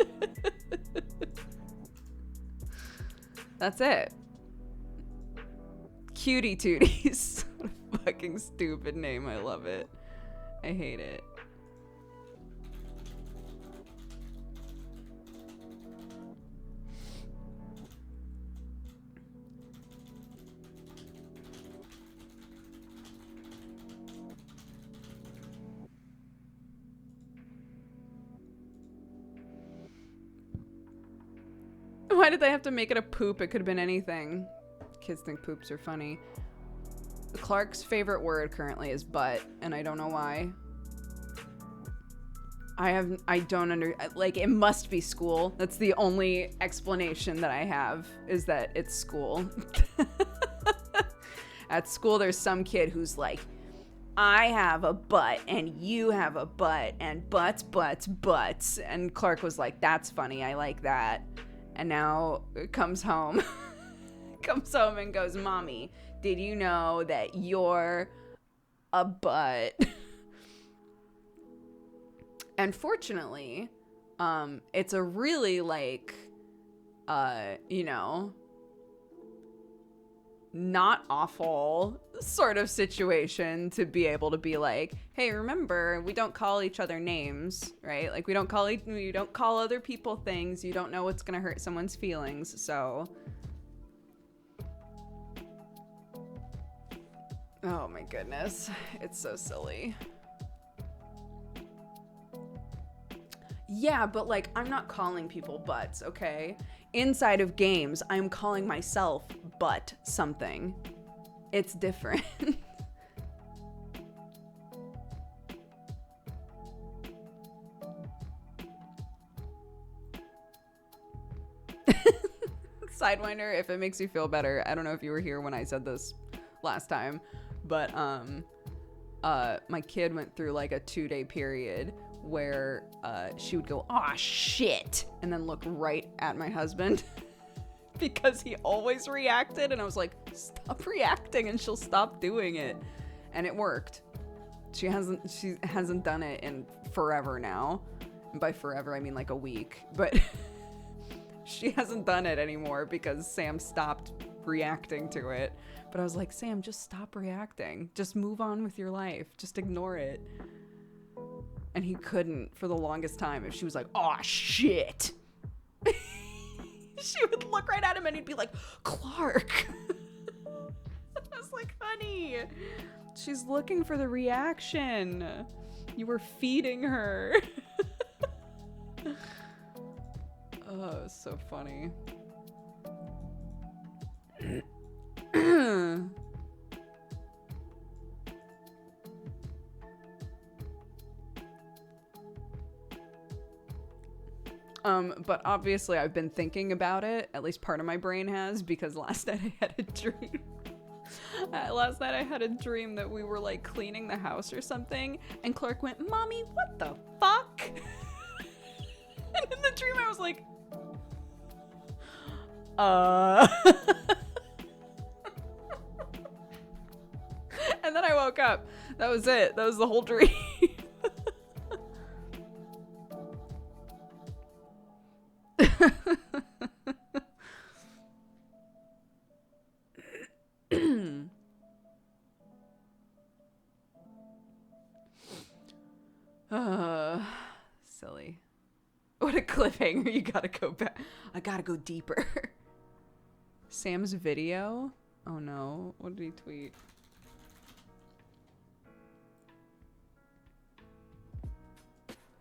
That's it. Cutie Tooties. What a fucking stupid name. I love it. I hate it. Why did they have to make it a poop? It could have been anything. Kids think poops are funny. Clark's favorite word currently is butt, and I don't know why. I don't like, it must be school. That's the only explanation that I have, is that it's school. At school, there's some kid who's like, I have a butt and you have a butt and butts. And Clark was like, that's funny. I like that. And now it comes home and goes, Mommy, did you know that you're a butt? And fortunately, it's a really like, not awful sort of situation to be able to be like, hey, remember, we don't call each other names, right? Like, we don't call other people things. You don't know what's gonna hurt someone's feelings, so. Oh my goodness, it's so silly. Yeah, but like, I'm not calling people butts, okay? Inside of games, I'm calling myself butt something. It's different. Sidewinder, if it makes you feel better, I don't know if you were here when I said this last time, but my kid went through like a 2-day period where she would go, "Aw, shit," and then look right at my husband because he always reacted, and I was like, stop reacting and she'll stop doing it. And it worked. She hasn't done it in forever now. And by forever I mean like a week, but she hasn't done it anymore because Sam stopped reacting to it. But I was like, Sam, just stop reacting. Just move on with your life. Just ignore it. And he couldn't for the longest time. If she was like, "Aw, shit," she would look right at him and he'd be like, "Clark." I was like, honey, she's looking for the reaction. You were feeding her. Oh, it's so funny. But obviously I've been thinking about it, at least part of my brain has, because last night I had a dream. Last night I had a dream that we were like cleaning the house or something, and Clark went, "Mommy, what the fuck?" And in the dream I was like, And then I woke up. That was it. That was the whole dream. Silly. What a cliffhanger. You gotta go back. I gotta go deeper. Sam's video? Oh no. What did he tweet?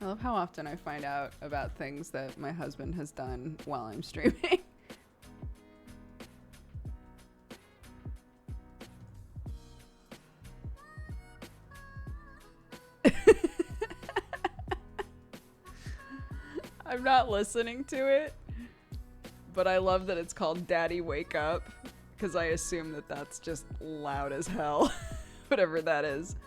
I love how often I find out about things that my husband has done while I'm streaming. I'm not listening to it, but I love that it's called Daddy Wake Up, because I assume that that's just loud as hell. Whatever that is.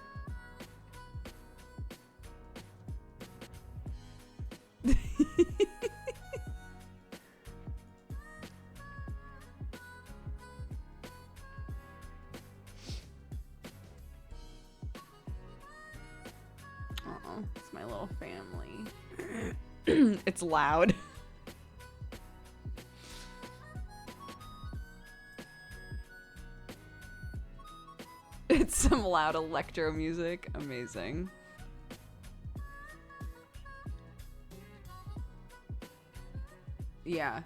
Oh, it's my little family. It's loud. It's some loud electro music. Amazing. Yeah.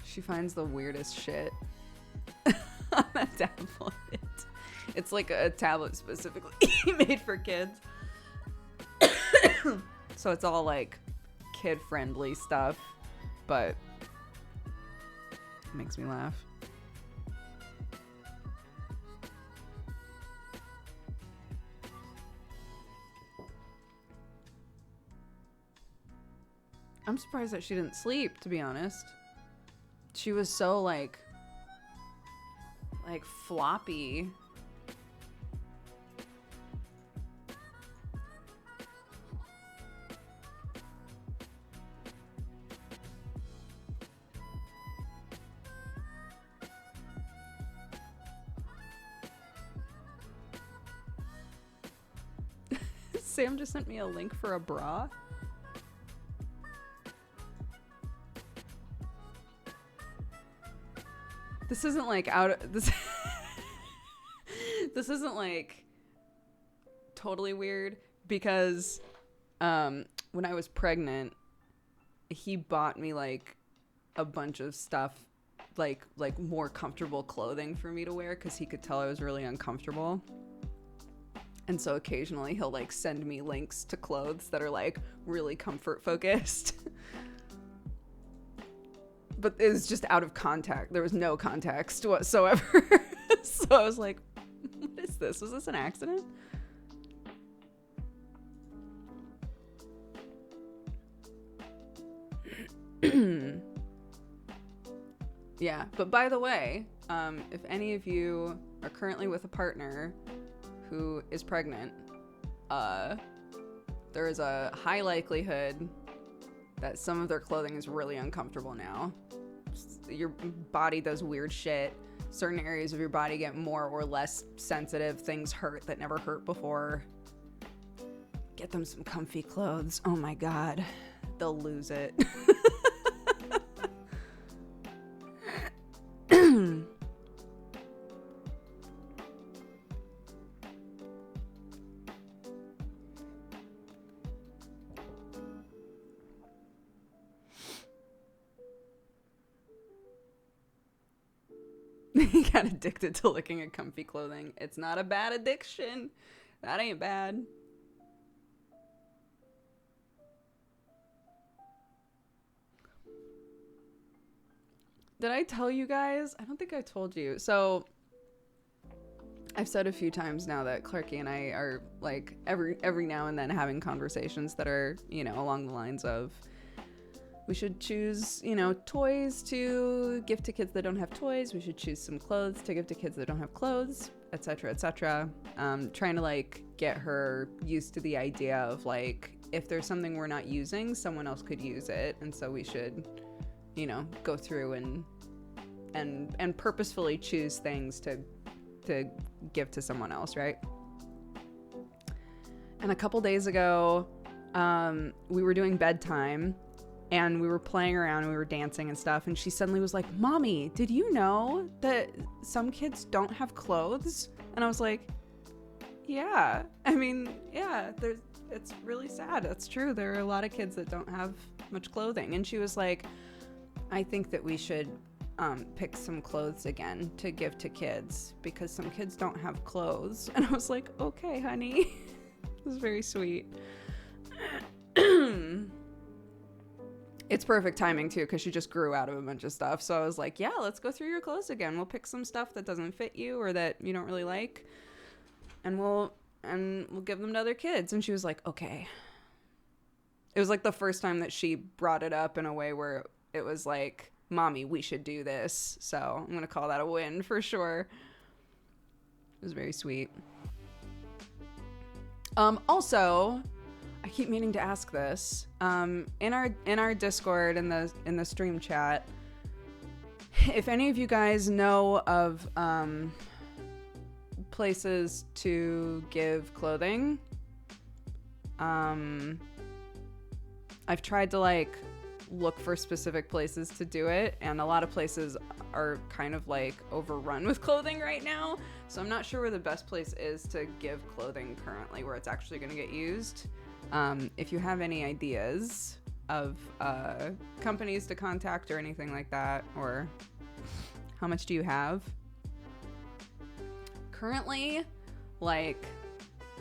She finds the weirdest shit on that tablet. It's like a tablet specifically made for kids. So it's all like kid-friendly stuff, but it makes me laugh. I'm surprised that she didn't sleep, to be honest. She was so like floppy. Sam just sent me a link for a bra. This isn't like out of this. This isn't like totally weird because when I was pregnant, he bought me like a bunch of stuff, like more comfortable clothing for me to wear because he could tell I was really uncomfortable. And so occasionally he'll like send me links to clothes that are like really comfort focused. But it was just out of context. There was no context whatsoever. So I was like, what is this? Was this an accident? Yeah, but by the way, if any of you are currently with a partner who is pregnant, there is a high likelihood that some of their clothing is really uncomfortable now. Your body does weird shit. Certain areas of your body get more or less sensitive. Things hurt that never hurt before. Get them some comfy clothes. Oh my God. They'll lose it. He got addicted to looking at comfy clothing. It's not a bad addiction. That ain't bad. Did I tell you guys? I don't think I told you. So I've said a few times now that Clarky and I are like every now and then having conversations that are, you know, along the lines of we should choose, you know, toys to give to kids that don't have toys. We should choose some clothes to give to kids that don't have clothes, etc., etc. Trying to like get her used to the idea of like if there's something we're not using, someone else could use it, and so we should, you know, go through and purposefully choose things to give to someone else, right? And a couple days ago, we were doing bedtime. And we were playing around and we were dancing and stuff. And she suddenly was like, Mommy, did you know that some kids don't have clothes? And I was like, yeah. I mean, yeah, it's really sad. That's true. There are a lot of kids that don't have much clothing. And she was like, I think that we should pick some clothes again to give to kids because some kids don't have clothes. And I was like, okay, honey. It was very sweet. It's perfect timing too, because she just grew out of a bunch of stuff. So I was like, yeah, let's go through your clothes again. We'll pick some stuff that doesn't fit you or that you don't really like, and we'll give them to other kids. And she was like, okay. It was like the first time that she brought it up in a way where it was like, Mommy, we should do this. So I'm going to call that a win for sure. It was very sweet. Also, I keep meaning to ask this. In our Discord, in the stream chat, if any of you guys know of places to give clothing, I've tried to like look for specific places to do it, and a lot of places are kind of like overrun with clothing right now, so I'm not sure where the best place is to give clothing currently where it's actually going to get used. If you have any ideas of companies to contact or anything like that, or how much do you have? Currently, like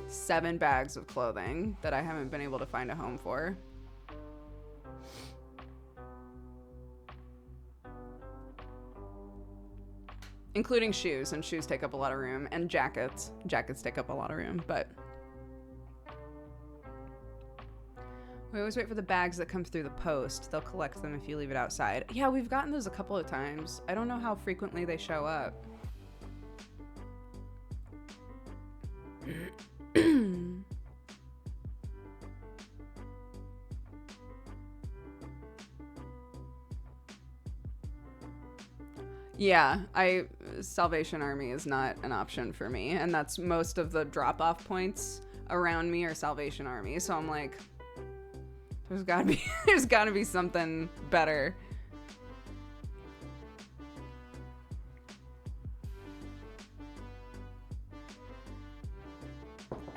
7 bags of clothing that I haven't been able to find a home for. Including shoes, and shoes take up a lot of room, and jackets. Jackets take up a lot of room, but we always wait for the bags that come through the post. They'll collect them if you leave it outside. Yeah, we've gotten those a couple of times. I don't know how frequently they show up. Yeah, Salvation Army is not an option for me, and that's most of the drop-off points around me are Salvation Army. So I'm like, there's gotta be something better.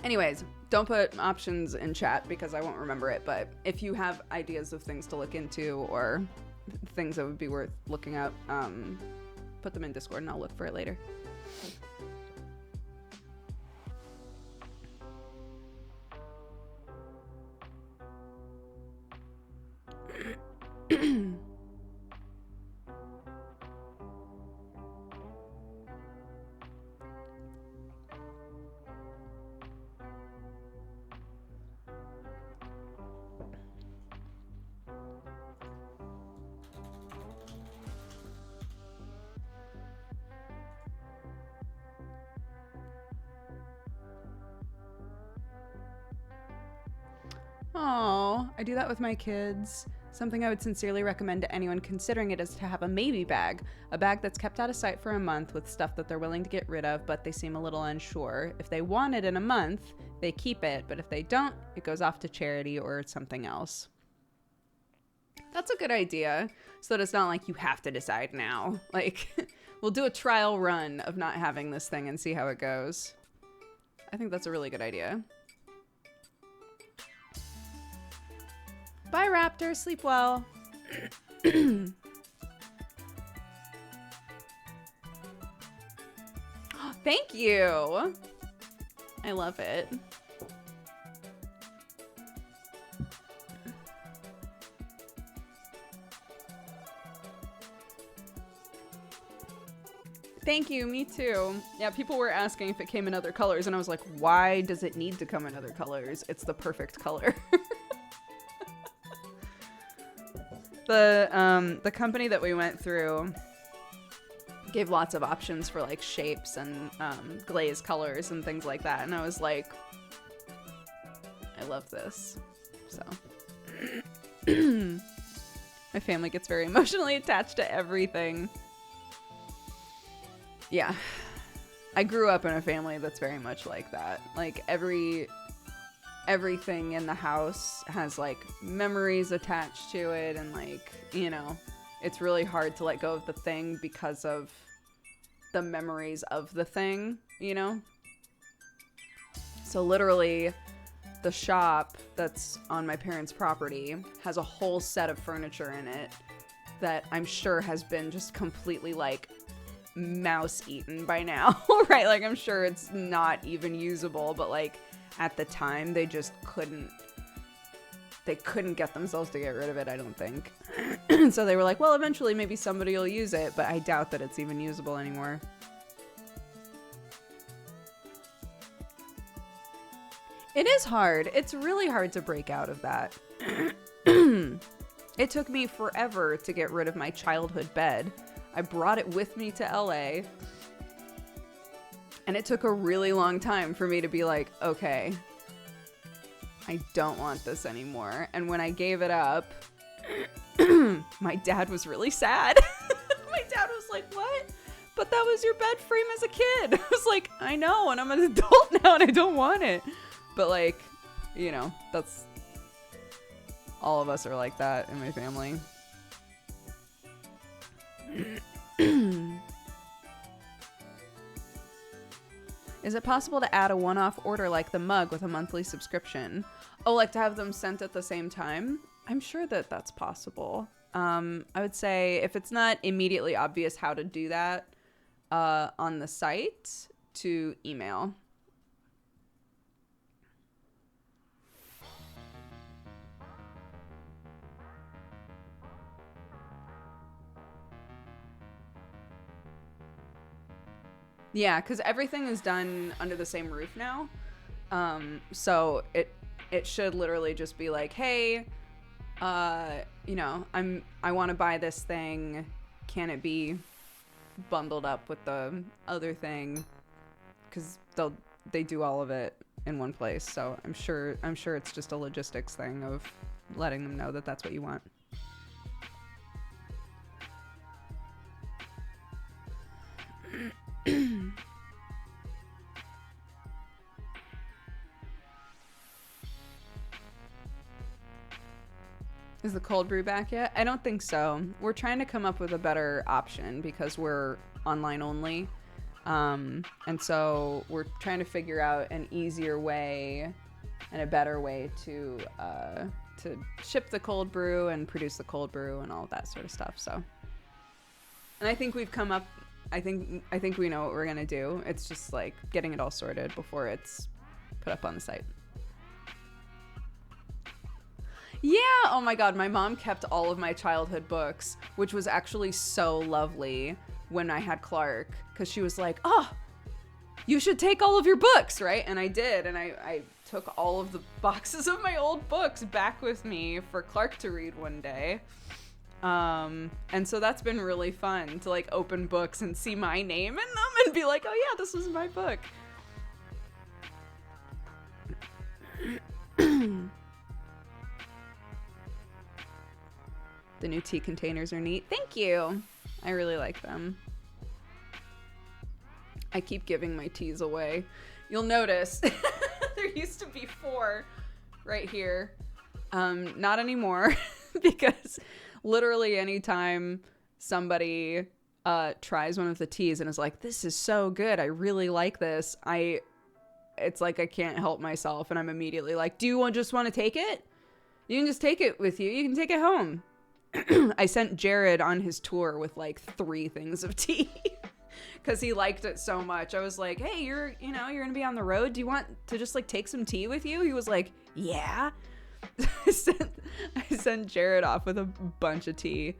Anyways, don't put options in chat because I won't remember it, but if you have ideas of things to look into or things that would be worth looking up, put them in Discord and I'll look for it later. Oh, I do that with my kids. Something I would sincerely recommend to anyone considering it is to have a maybe bag. A bag that's kept out of sight for a month with stuff that they're willing to get rid of, but they seem a little unsure. If they want it in a month, they keep it, but if they don't, it goes off to charity or something else. That's a good idea, so that it's not like you have to decide now. Like, we'll do a trial run of not having this thing and see how it goes. I think that's a really good idea. Bye, Raptor. Sleep well. Thank you. I love it. Thank you. Me too. Yeah, people were asking if it came in other colors, and I was like, why does it need to come in other colors? It's the perfect color. The company that we went through gave lots of options for like shapes and glaze colors and things like that, and I was like, I love this. So my family gets very emotionally attached to everything. Yeah, I grew up in a family that's very much like that. Like everything in the house has like memories attached to it, and like, you know, it's really hard to let go of the thing because of the memories of the thing, you know? So literally the shop that's on my parents' property has a whole set of furniture in it that I'm sure has been just completely like mouse eaten by now. Right? Like, I'm sure it's not even usable, but like at the time they just couldn't get themselves to get rid of it, I don't think. So they were like, well, eventually maybe somebody will use it, but I doubt that it's even usable anymore. It is hard. It's really hard to break out of that. It took me forever to get rid of my childhood bed. I brought it with me to LA. And it took a really long time for me to be like, okay, I don't want this anymore. And when I gave it up, my dad was really sad. My dad was like, what? But that was your bed frame as a kid. I was like, I know, and I'm an adult now and I don't want it. But like, you know, that's... all of us are like that in my family. Is it possible to add a one-off order like the mug with a monthly subscription? Oh, like to have them sent at the same time? I'm sure that that's possible. I would say if it's not immediately obvious how to do that on the site, to email. Yeah, because everything is done under the same roof now. So it should literally just be like, hey, you know, I want to buy this thing. Can it be bundled up with the other thing? Because they do all of it in one place. So I'm sure it's just a logistics thing of letting them know that that's what you want. Is the cold brew back yet? I don't think so. We're trying to come up with a better option because we're online only. And so we're trying to figure out an easier way and a better way to ship the cold brew and produce the cold brew and all of that sort of stuff. So, and I think we've come up, I think we know what we're gonna do. It's just like getting it all sorted before it's put up on the site. Yeah, oh my god, my mom kept all of my childhood books, which was actually so lovely when I had Clark, because she was like, oh, you should take all of your books, right? And I did, and I took all of the boxes of my old books back with me for Clark to read one day. And so that's been really fun to like open books and see my name in them and be like, oh yeah, this was my book. The new tea containers are neat. Thank you. I really like them. I keep giving my teas away. You'll notice there used to be 4 right here. Not anymore because literally anytime somebody tries one of the teas and is like, this is so good, I really like this, it's like I can't help myself and I'm immediately like, do you just want to take it? You can just take it with you. You can take it home. I sent Jared on his tour with like 3 things of tea because he liked it so much. I was like, hey, you're gonna be on the road. Do you want to just like take some tea with you? He was like, yeah. I sent Jared off with a bunch of tea.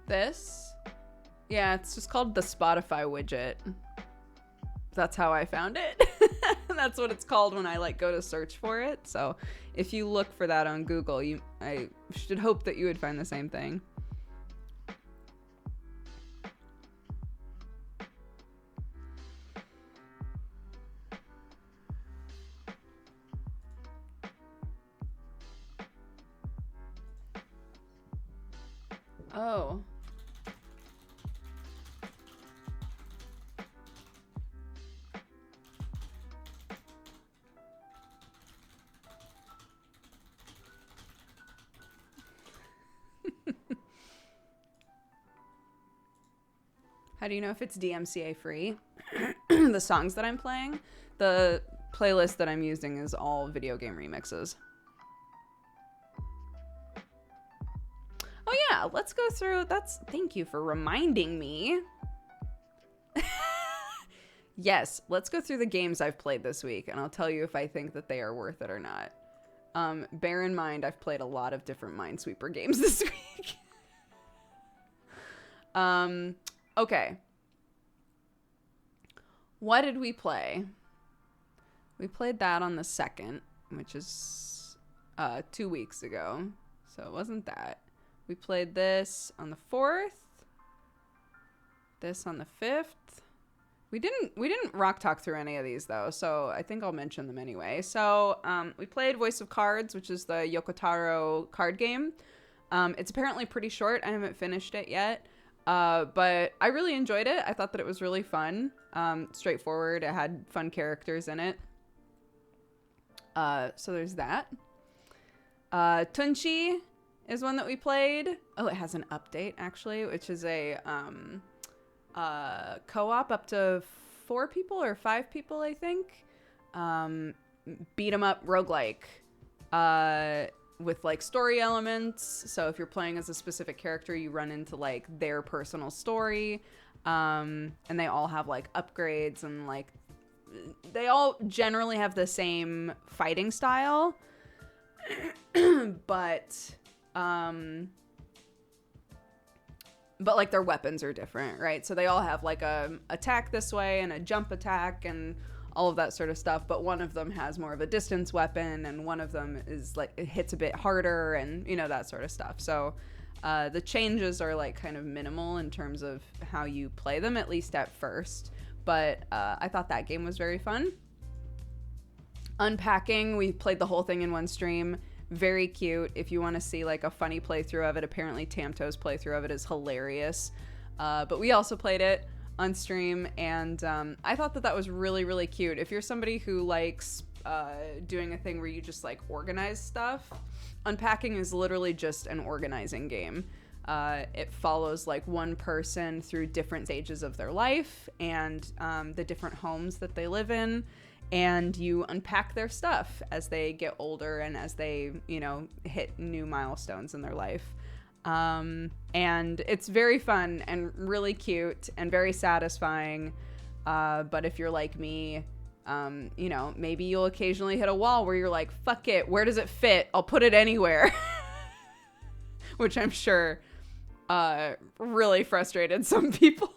This? Yeah, it's just called the Spotify widget. That's how I found it. That's what it's called when I like go to search for it. So if you look for that on Google, I should hope that you would find the same thing. Oh. How do you know if it's DMCA free? The songs that I'm playing, the playlist that I'm using is all video game remixes. Oh yeah, yeah, let's go through. Thank you for reminding me. Yes, let's go through the games I've played this week, and I'll tell you if I think that they are worth it or not. Bear in mind, I've played a lot of different Minesweeper games this week. Okay. What did we play? We played that on the 2nd, which is 2 weeks ago, so it wasn't that. We played this on the 4th, this on the 5th. We didn't rock talk through any of these though, so I think I'll mention them anyway. So we played Voice of Cards, which is the Yokotaro card game. It's apparently pretty short. I haven't finished it yet, but I really enjoyed it. I thought that it was really fun, straightforward. It had fun characters in it. So there's that. Tunchi is one that we played. Oh, it has an update actually, which is a co-op up to 4 people or 5 people, I think. Beat 'em up roguelike with like story elements. So if you're playing as a specific character, you run into like their personal story, and they all have like upgrades, and like they all generally have the same fighting style, but like their weapons are different, right? So they all have like a attack this way and a jump attack and all of that sort of stuff, but one of them has more of a distance weapon, and one of them is like, it hits a bit harder, and you know, that sort of stuff. So the changes are like kind of minimal in terms of how you play them, at least at first, but I thought that game was very fun. Unpacking, we played the whole thing in one stream. Very cute. If you want to see like a funny playthrough of it, apparently Tamto's playthrough of it is hilarious. But we also played it on stream, and I thought that was really, really cute. If you're somebody who likes doing a thing where you just like organize stuff, Unpacking is literally just an organizing game. It follows like one person through different stages of their life and the different homes that they live in. And you unpack their stuff as they get older and as they, you know, hit new milestones in their life. And it's very fun and really cute and very satisfying. But if you're like me, you know, maybe you'll occasionally hit a wall where you're like, fuck it, where does it fit? I'll put it anywhere. Which I'm sure really frustrated some people.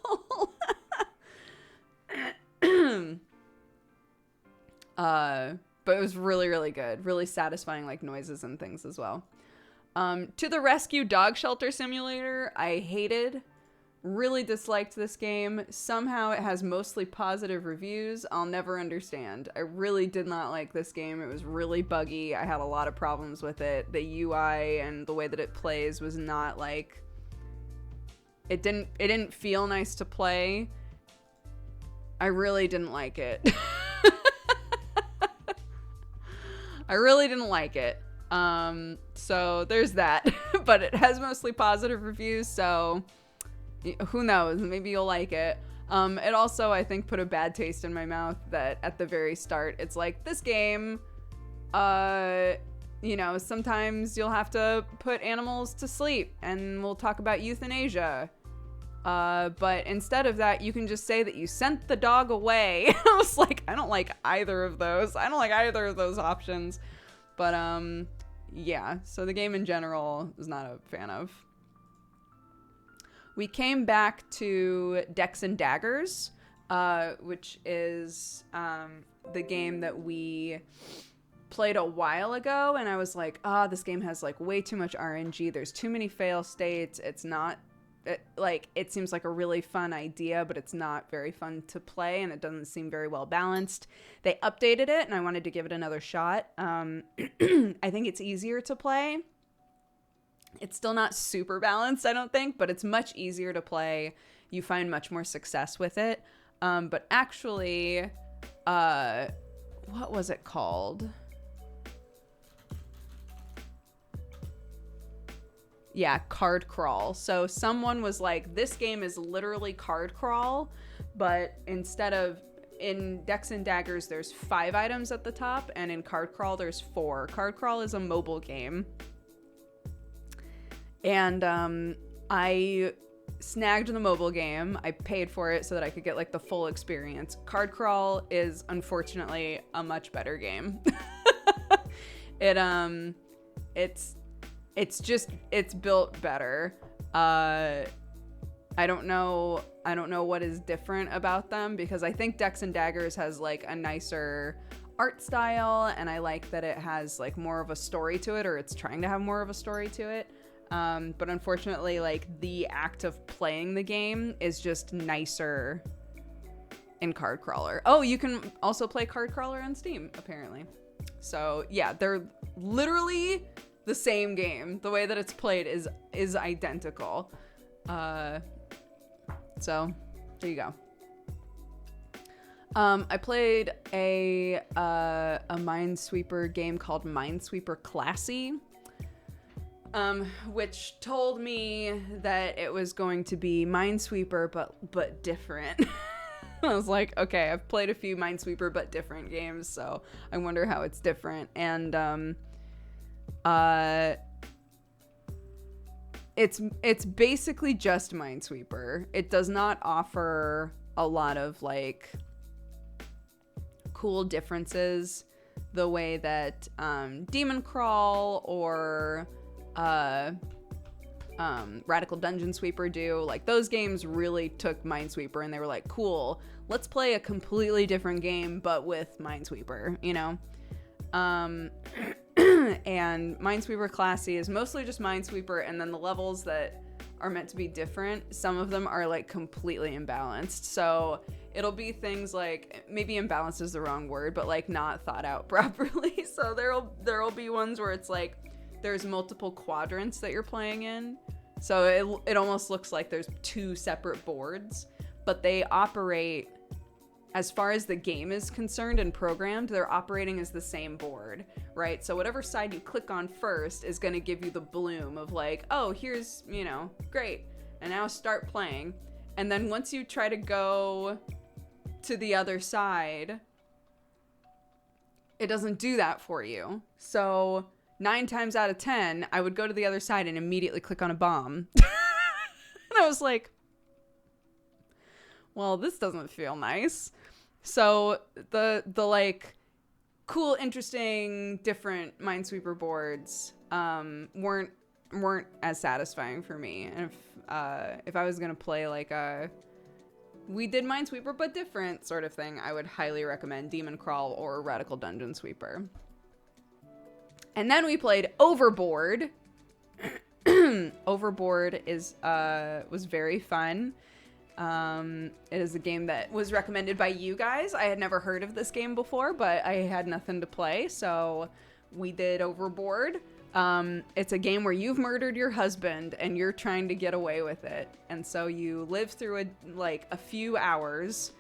But it was really, really good. Really satisfying, like noises and things as well. To the Rescue Dog Shelter Simulator, I hated, really disliked this game. Somehow it has mostly positive reviews. I'll never understand. I really did not like this game. It was really buggy. I had a lot of problems with it. The UI and the way that it plays was not like, it didn't feel nice to play. I really didn't like it. I really didn't like it. So there's that. But it has mostly positive reviews, so who knows? Maybe you'll like it. It also, I think, put a bad taste in my mouth that at the very start, it's like, this game, you know, sometimes you'll have to put animals to sleep, and we'll talk about euthanasia. But instead of that, you can just say that you sent the dog away. I was like, I don't like either of those. I don't like either of those options. But, yeah. So the game in general is not a fan of. We came back to Dex and Daggers, which is, the game that we played a while ago. And I was like, this game has like way too much RNG. There's too many fail states. It's not, it seems like a really fun idea, but it's not very fun to play, and it doesn't seem very well balanced. They updated it, and I wanted to give it another shot. I think it's easier to play. It's still not super balanced, I don't think, but it's much easier to play. You find much more success with it. But actually, what was it called? Yeah, Card Crawl. So someone was like, this game is literally Card Crawl, but instead of, in Dex and Daggers, there's 5 items at the top, and in Card Crawl, there's 4. Card Crawl is a mobile game. And I snagged the mobile game. I paid for it so that I could get like the full experience. Card Crawl is unfortunately a much better game. It's built better. I don't know what is different about them, because I think Dex and Daggers has like a nicer art style, and I like that it has like more of a story to it, or it's trying to have more of a story to it. But unfortunately, like, the act of playing the game is just nicer in Card Crawler. Oh, you can also play Card Crawler on Steam, apparently. So yeah, they're literally the same game. The way that it's played is identical. So there you go. I played a Minesweeper game called Minesweeper Classy, which told me that it was going to be Minesweeper but different. I was like, okay, I've played a few Minesweeper but different games, so I wonder how it's different. And it's basically just Minesweeper. It does not offer a lot of like cool differences the way that Demon Crawl or Radical Dungeon Sweeper do. Like, those games really took Minesweeper and they were like, cool, let's play a completely different game but with Minesweeper, you know? And Minesweeper Classy is mostly just Minesweeper, and then the levels that are meant to be different, some of them are like completely imbalanced. So it'll be things like, maybe imbalanced is the wrong word, but like not thought out properly. So there'll be ones where it's like there's multiple quadrants that you're playing in. So it almost looks like there's two separate boards, but they operate, as far as the game is concerned and programmed, they're operating as the same board, right? So whatever side you click on first is going to give you the bloom of like, oh, here's, you know, great. And now start playing. And then once you try to go to the other side, it doesn't do that for you. So 9 times out of 10, I would go to the other side and immediately click on a bomb. And I was like, well, this doesn't feel nice. So the like cool, interesting, different Minesweeper boards weren't as satisfying for me. And if I was gonna play like a we did Minesweeper but different sort of thing, I would highly recommend Demon Crawl or Radical Dungeon Sweeper. And then we played Overboard. Overboard was very fun. It is a game that was recommended by you guys. I had never heard of this game before, but I had nothing to play, so we did Overboard. It's a game where you've murdered your husband and you're trying to get away with it. And so you live through a few hours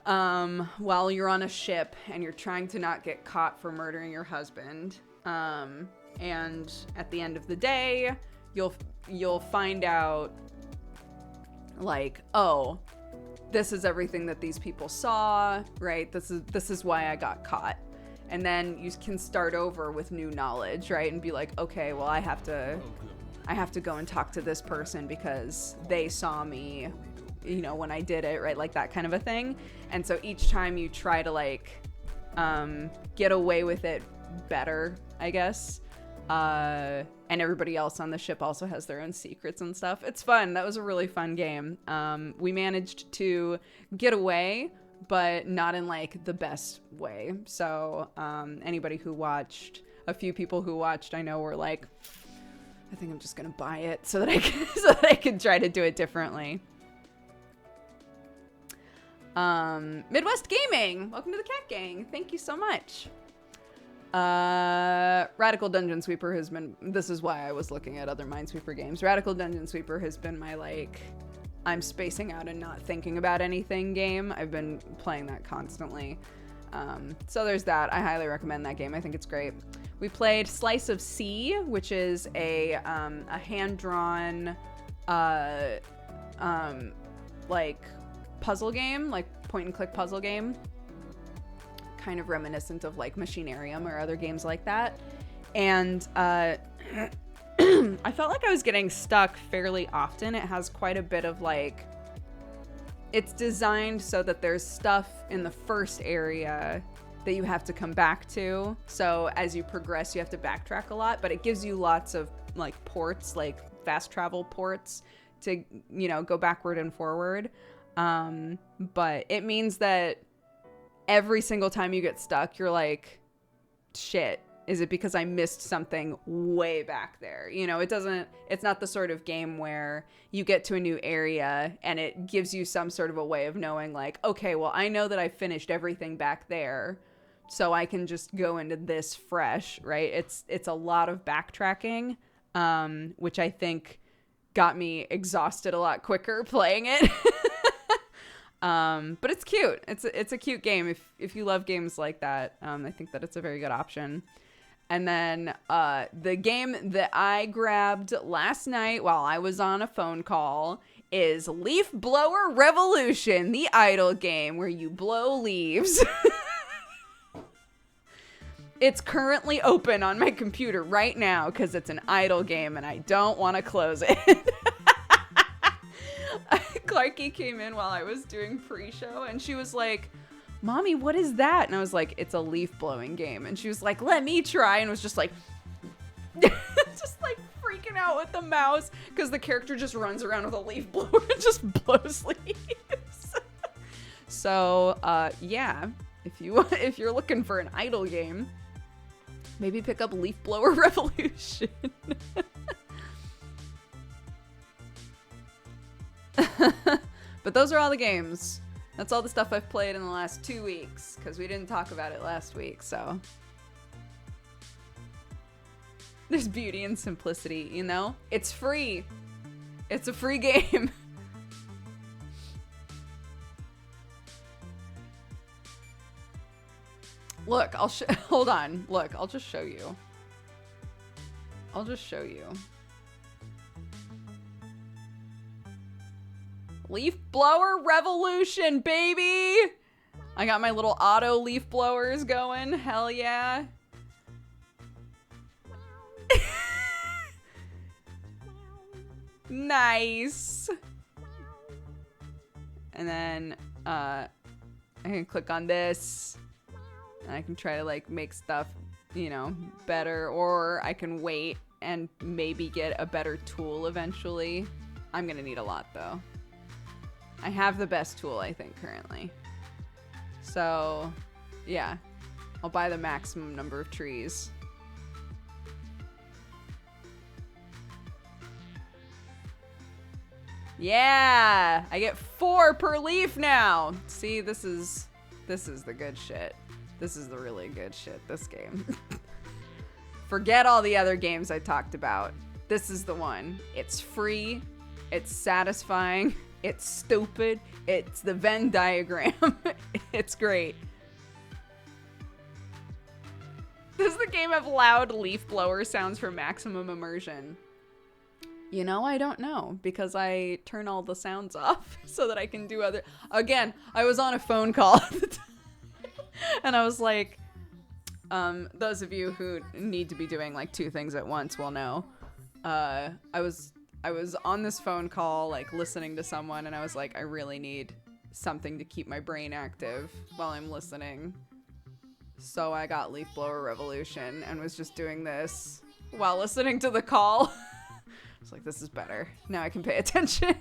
while you're on a ship and you're trying to not get caught for murdering your husband. And at the end of the day, you'll find out, like, oh, this is everything that these people saw, right? This is why I got caught. And then you can start over with new knowledge, right? And be like, okay, well, I have to go and talk to this person because they saw me, you know, when I did it, right? Like that kind of a thing. And so each time you try to like get away with it better, I guess. And everybody else on the ship also has their own secrets and stuff. It's fun. That was a really fun game. We managed to get away, but not in like the best way. So anybody who watched, a few people who watched, I know were like, I think I'm just gonna buy it so that I can try to do it differently. Midwest Gaming, welcome to the Cat Gang. Thank you so much. Radical Dungeon Sweeper has been, this is why I was looking at other Minesweeper games. Radical Dungeon Sweeper has been my like, I'm spacing out and not thinking about anything game. I've been playing that constantly. So there's that. I highly recommend that game. I think it's great. We played Slice of Sea, which is a hand-drawn like puzzle game, like point-and-click puzzle game. Kind of reminiscent of like Machinarium or other games like that. And I felt like I was getting stuck fairly often. It has quite a bit of like, it's designed so that there's stuff in the first area that you have to come back to. So as you progress, you have to backtrack a lot, but it gives you lots of like ports, like fast travel ports to, you know, go backward and forward. But it means that every single time you get stuck, you're like, shit, is it because I missed something way back there? You know, it's not the sort of game where you get to a new area and it gives you some sort of a way of knowing like, okay, well, I know that I finished everything back there, so I can just go into this fresh, right? It's a lot of backtracking, which I think got me exhausted a lot quicker playing it. But it's cute. It's a cute game. If you love games like that, I think that it's a very good option. And then the game that I grabbed last night while I was on a phone call is Leaf Blower Revolution, the idle game where you blow leaves. It's currently open on my computer right now because it's an idle game and I don't want to close it. Clarky came in while I was doing pre-show and she was like, Mommy, what is that? And I was like, it's a leaf blowing game. And she was like, let me try. And was just like, just like freaking out with the mouse because the character just runs around with a leaf blower and just blows leaves. So, yeah, if you're looking for an idle game, maybe pick up Leaf Blower Revolution. But those are all the games. That's all the stuff I've played in the last 2 weeks, because we didn't talk about it last week, so. There's beauty in simplicity, you know? It's free. It's a free game. Look, hold on. Look, I'll just show you. Leaf Blower Revolution, baby! I got my little auto leaf blowers going. Hell yeah. Nice. And then I can click on this and I can try to like make stuff, you know, better, or I can wait and maybe get a better tool eventually. I'm gonna need a lot though. I have the best tool, I think, currently. So, yeah. I'll buy the maximum number of trees. Yeah! I get 4 per leaf now! See, this is the good shit. This is the really good shit, this game. Forget all the other games I talked about. This is the one. It's free. It's satisfying. It's stupid. It's the Venn diagram. It's great. Does the game have loud leaf blower sounds for maximum immersion? You know, I don't know, because I turn all the sounds off so that I can do other... Again, I was on a phone call at the time, and I was like, those of you who need to be doing like 2 things at once will know. I was on this phone call, like, listening to someone, and I was like, I really need something to keep my brain active while I'm listening. So I got Leaf Blower Revolution and was just doing this while listening to the call. I was like, this is better. Now I can pay attention.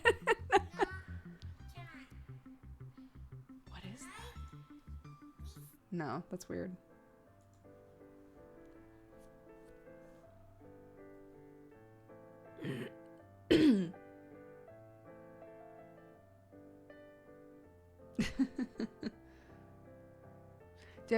What is that? No, that's weird. Do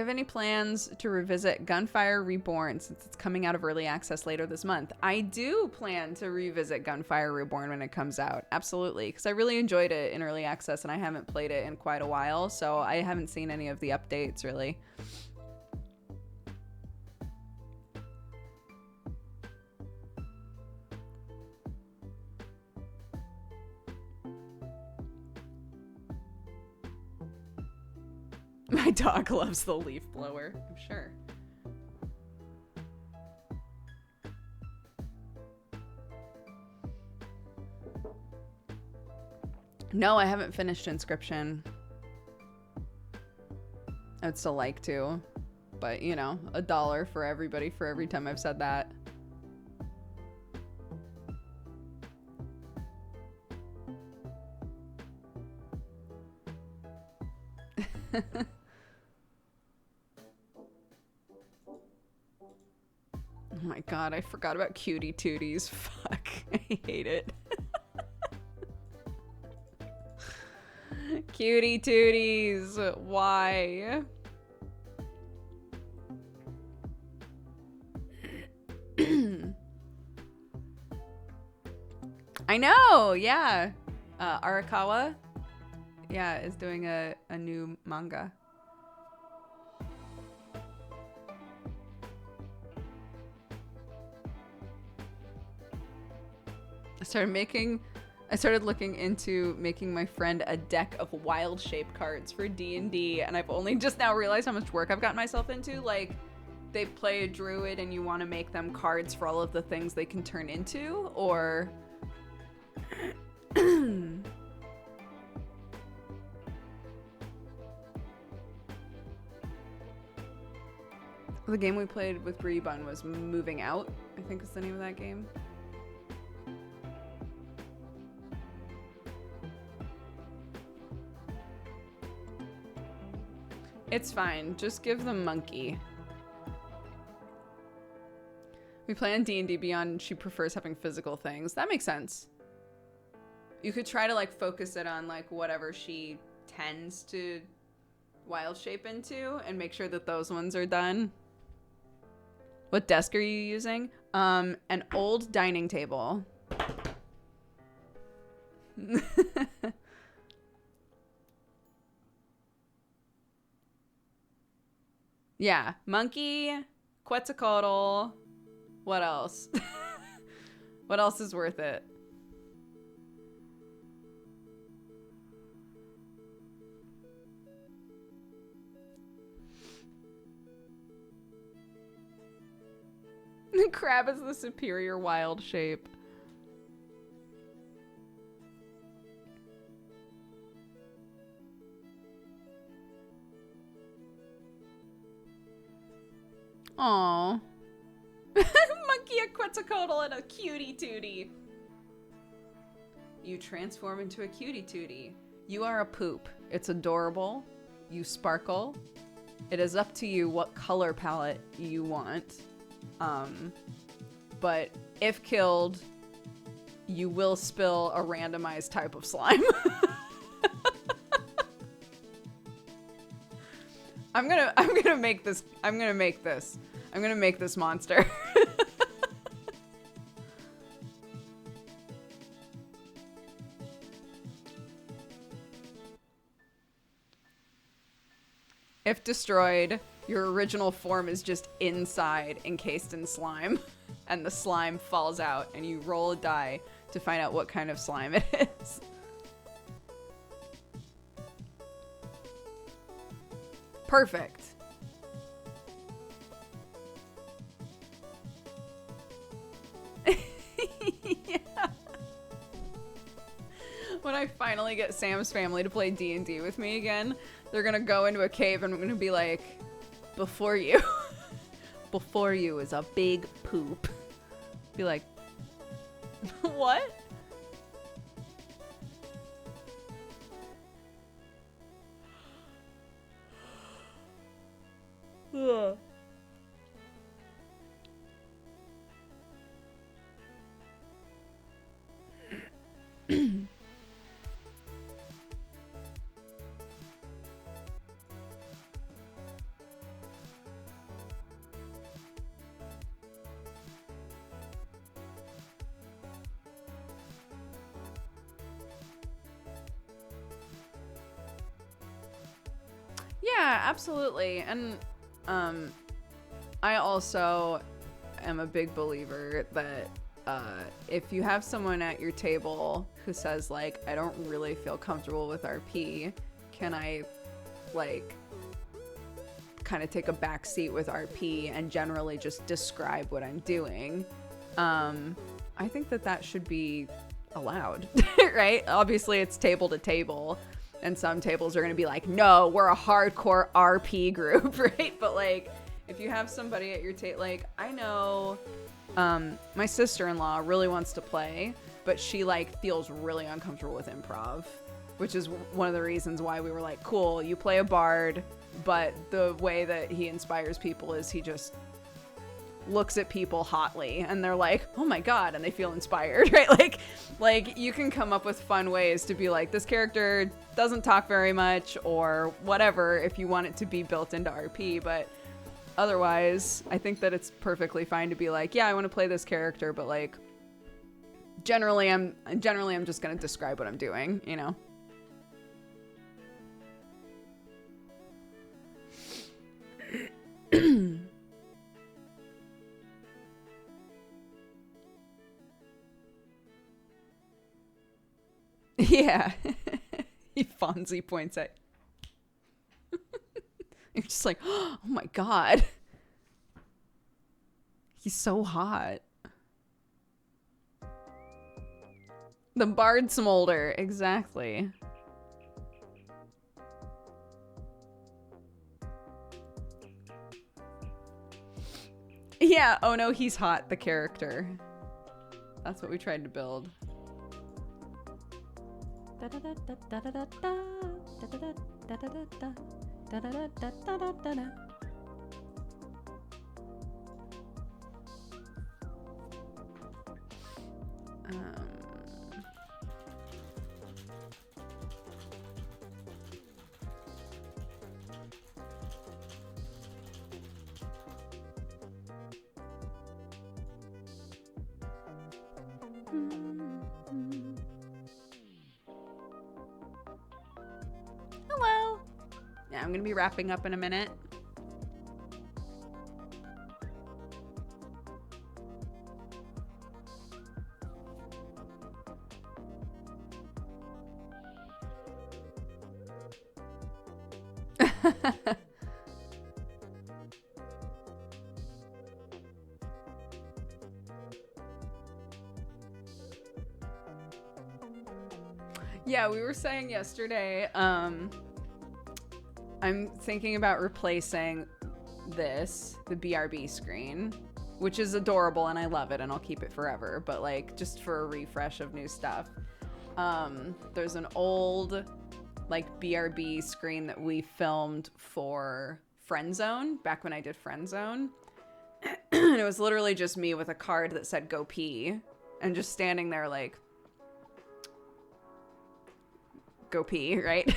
you have any plans to revisit Gunfire Reborn since it's coming out of early access later this month? I do plan to revisit Gunfire Reborn when it comes out. Absolutely. Because I really enjoyed it in early access and I haven't played it in quite a while. So I haven't seen any of the updates really. My dog loves the leaf blower, I'm sure. No, I haven't finished Inscription. I'd still like to, but you know, $1 for everybody for every time I've said that. Oh my god, I forgot about Cutie Tooties. Fuck, I hate it. Cutie Tooties, why? I know, yeah. Arakawa, yeah, is doing a new manga. I started looking into making my friend a deck of wild shape cards for D&D, and I've only just now realized how much work I've gotten myself into. Like, they play a druid and you want to make them cards for all of the things they can turn into, or... The game we played with Rebun was Moving Out, I think is the name of that game. It's fine. Just give them Monkey. We play on D&D Beyond. She prefers having physical things. That makes sense. You could try to like focus it on like whatever she tends to wild shape into and make sure that those ones are done. What desk are you using? An old dining table. Yeah, Monkey, Quetzalcoatl. What else? What else is worth it? The crab is the superior wild shape. Aww. Monkey, a Quetzalcoatl, and a Cutie Tootie. You transform into a Cutie Tootie. You are a poop. It's adorable. You sparkle. It is up to you what color palette you want. But if killed, you will spill a randomized type of slime. I'm gonna make this monster. If destroyed, your original form is just inside, encased in slime, and the slime falls out, and you roll a die to find out what kind of slime it is. Perfect. Yeah. When I finally get Sam's family to play D&D with me again, they're gonna go into a cave and I'm gonna be like, before you is a big poop. Be like, what? Ugh. Yeah, absolutely. And I also am a big believer that if you have someone at your table who says like, I don't really feel comfortable with RP, can I like kind of take a back seat with RP and generally just describe what I'm doing? I think that should be allowed, right? Obviously it's table to table, and some tables are going to be like, no, we're a hardcore RP group, right? But like, if you have somebody at your table, like, I know my sister-in-law really wants to play, but she like feels really uncomfortable with improv, which is one of the reasons why we were like, cool, you play a bard, but the way that he inspires people is he just looks at people hotly and they're like, oh my god, and they feel inspired, right? Like you can come up with fun ways to be like, this character doesn't talk very much or whatever if you want it to be built into RP, but otherwise I think that it's perfectly fine to be like, yeah, I want to play this character, but like generally I'm just going to describe what I'm doing, you know. Yeah. Fonzie points at. You're just like, oh my god. He's so hot. The bard smolder, exactly. Yeah, oh no, he's hot, the character. That's what we tried to build. Hello. Yeah, I'm gonna be wrapping up in a minute. Yeah, we were saying yesterday, I'm thinking about replacing the BRB screen, which is adorable and I love it and I'll keep it forever, but like just for a refresh of new stuff. There's an old like BRB screen that we filmed for Friend Zone back when I did Friend Zone. And it was literally just me with a card that said go pee and just standing there like, go pee, right?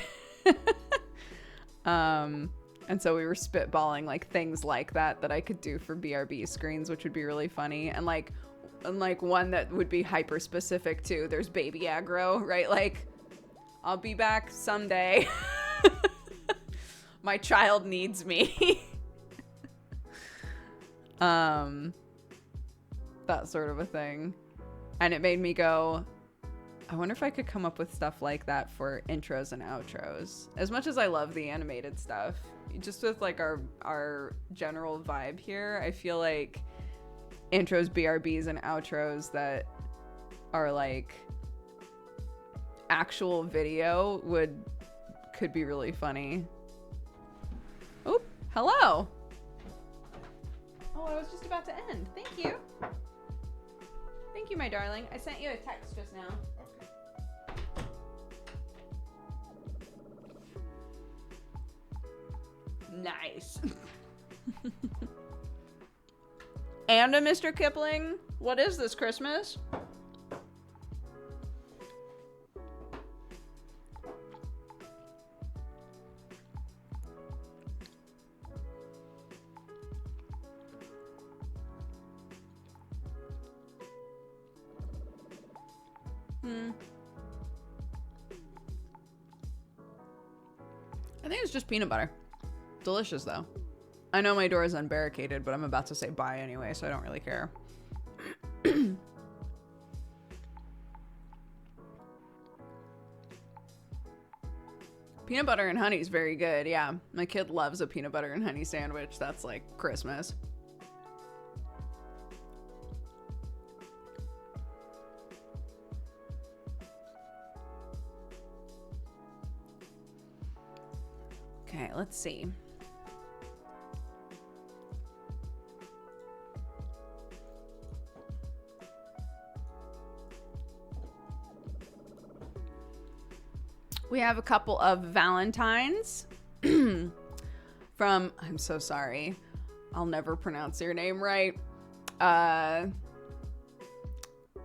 And so we were spitballing like things like that I could do for BRB screens, which would be really funny. And like one that would be hyper specific too. There's baby aggro, right? Like, I'll be back someday. My child needs me. That sort of a thing. And it made me go, I wonder if I could come up with stuff like that for intros and outros. As much as I love the animated stuff, just with like our general vibe here, I feel like intros, BRBs, and outros that are like actual video could be really funny. Oh, hello. Oh, I was just about to end. Thank you. Thank you, my darling. I sent you a text just now. Nice. And a Mr. Kipling? What is this, Christmas? I think it's just peanut butter. Delicious, though. I know my door is unbarricaded, but I'm about to say bye anyway, so I don't really care. Peanut butter and honey is very good, yeah. My kid loves a peanut butter and honey sandwich. That's like Christmas. Okay, let's see. We have a couple of Valentines from, I'm so sorry, I'll never pronounce your name right.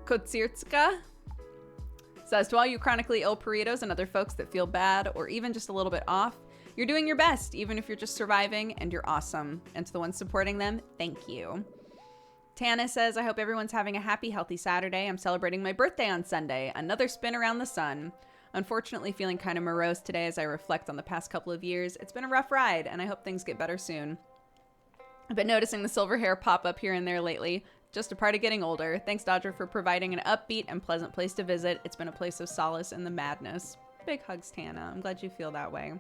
Kotsirtska says, to all you chronically ill burritos and other folks that feel bad or even just a little bit off, you're doing your best, even if you're just surviving, and you're awesome. And to the ones supporting them, thank you. Tana says, I hope everyone's having a happy, healthy Saturday. I'm celebrating my birthday on Sunday. Another spin around the sun. Unfortunately, feeling kind of morose today as I reflect on the past couple of years. It's been a rough ride, and I hope things get better soon. I've been noticing the silver hair pop up here and there lately. Just a part of getting older. Thanks, Dodger, for providing an upbeat and pleasant place to visit. It's been a place of solace in the madness. Big hugs, Tana. I'm glad you feel that way.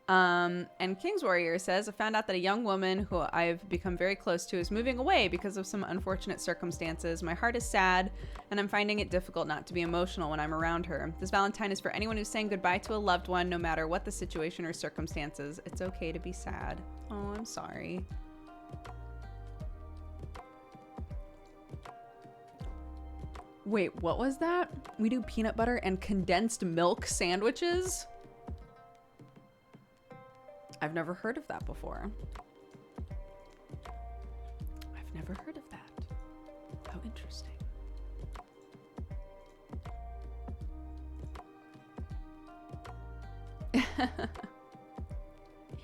And King's Warrior says, I found out that a young woman who I've become very close to is moving away because of some unfortunate circumstances. My heart is sad, and I'm finding it difficult not to be emotional when I'm around her. This Valentine is for anyone who's saying goodbye to a loved one, no matter what the situation or circumstances. It's okay to be sad. Oh, I'm sorry. Wait, what was that? We do peanut butter and condensed milk sandwiches? I've never heard of that before. I've never heard of that. How interesting.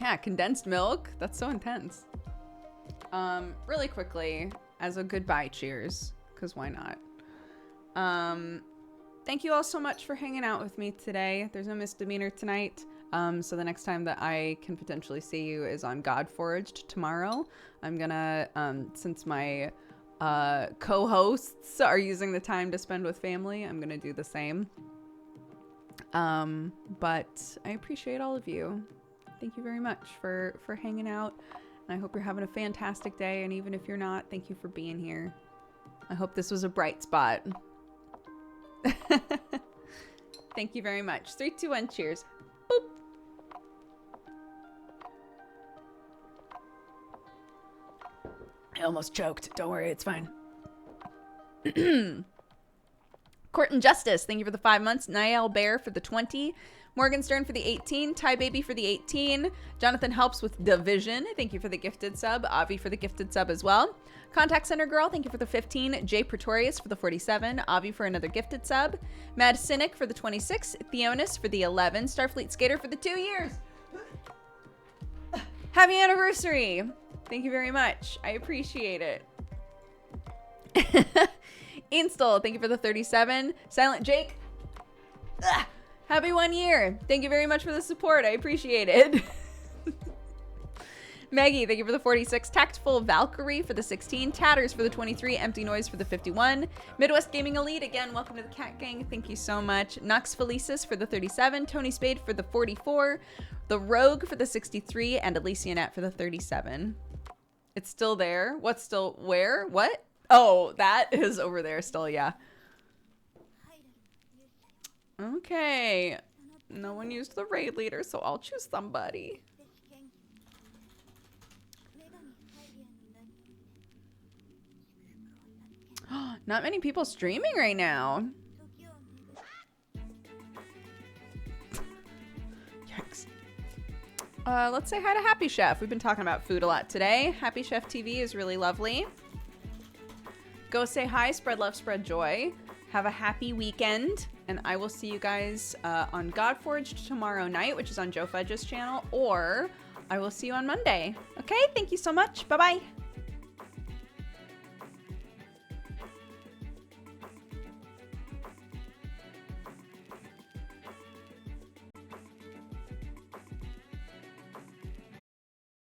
Yeah, condensed milk. That's so intense. Really quickly, as a goodbye cheers, because why not? Thank you all so much for hanging out with me today. There's no misdemeanor tonight. So the next time that I can potentially see you is on Godforged tomorrow. I'm gonna, since my co-hosts are using the time to spend with family, I'm gonna do the same. But I appreciate all of you. Thank you very much for hanging out. And I hope you're having a fantastic day. And even if you're not, thank you for being here. I hope this was a bright spot. Thank you very much. 3, 2, 1, cheers. Boop. I almost choked. Don't worry, it's fine. Court and Justice, thank you for the 5 months. Niall Bear for the 20. Morgan Stern for the 18. Ty Baby for the 18. Jonathan Helps with Division. Thank you for the gifted sub. Avi for the gifted sub as well. Contact Center Girl, thank you for the 15. Jay Pretorius for the 47. Avi for another gifted sub. Mad Cynic for the 26. Theonis for the 11. Starfleet Skater for the 2 years. Happy anniversary. Thank you very much. I appreciate it. Ainstall, thank you for the 37. Silent Jake. Ugh. Happy 1 year. Thank you very much for the support. I appreciate it. Maggie, thank you for the 46. Tactful Valkyrie for the 16. Tatters for the 23. Empty Noise for the 51. Midwest Gaming Elite, again, welcome to the Cat Gang. Thank you so much. Nox Felicis for the 37. Tony Spade for the 44. The Rogue for the 63. And Elysianette for the 37. It's still there. What's still where? What? Oh, that is over there still, yeah. Okay. No one used the raid leader, so I'll choose somebody. Not many people streaming right now. Yikes. Let's say hi to Happy Chef. We've been talking about food a lot today. Happy Chef TV is really lovely. Go say hi, spread love, spread joy. Have a happy weekend, and I will see you guys on Godforged tomorrow night, which is on Joe Fudge's channel, or I will see you on Monday. Okay, thank you so much. Bye-bye.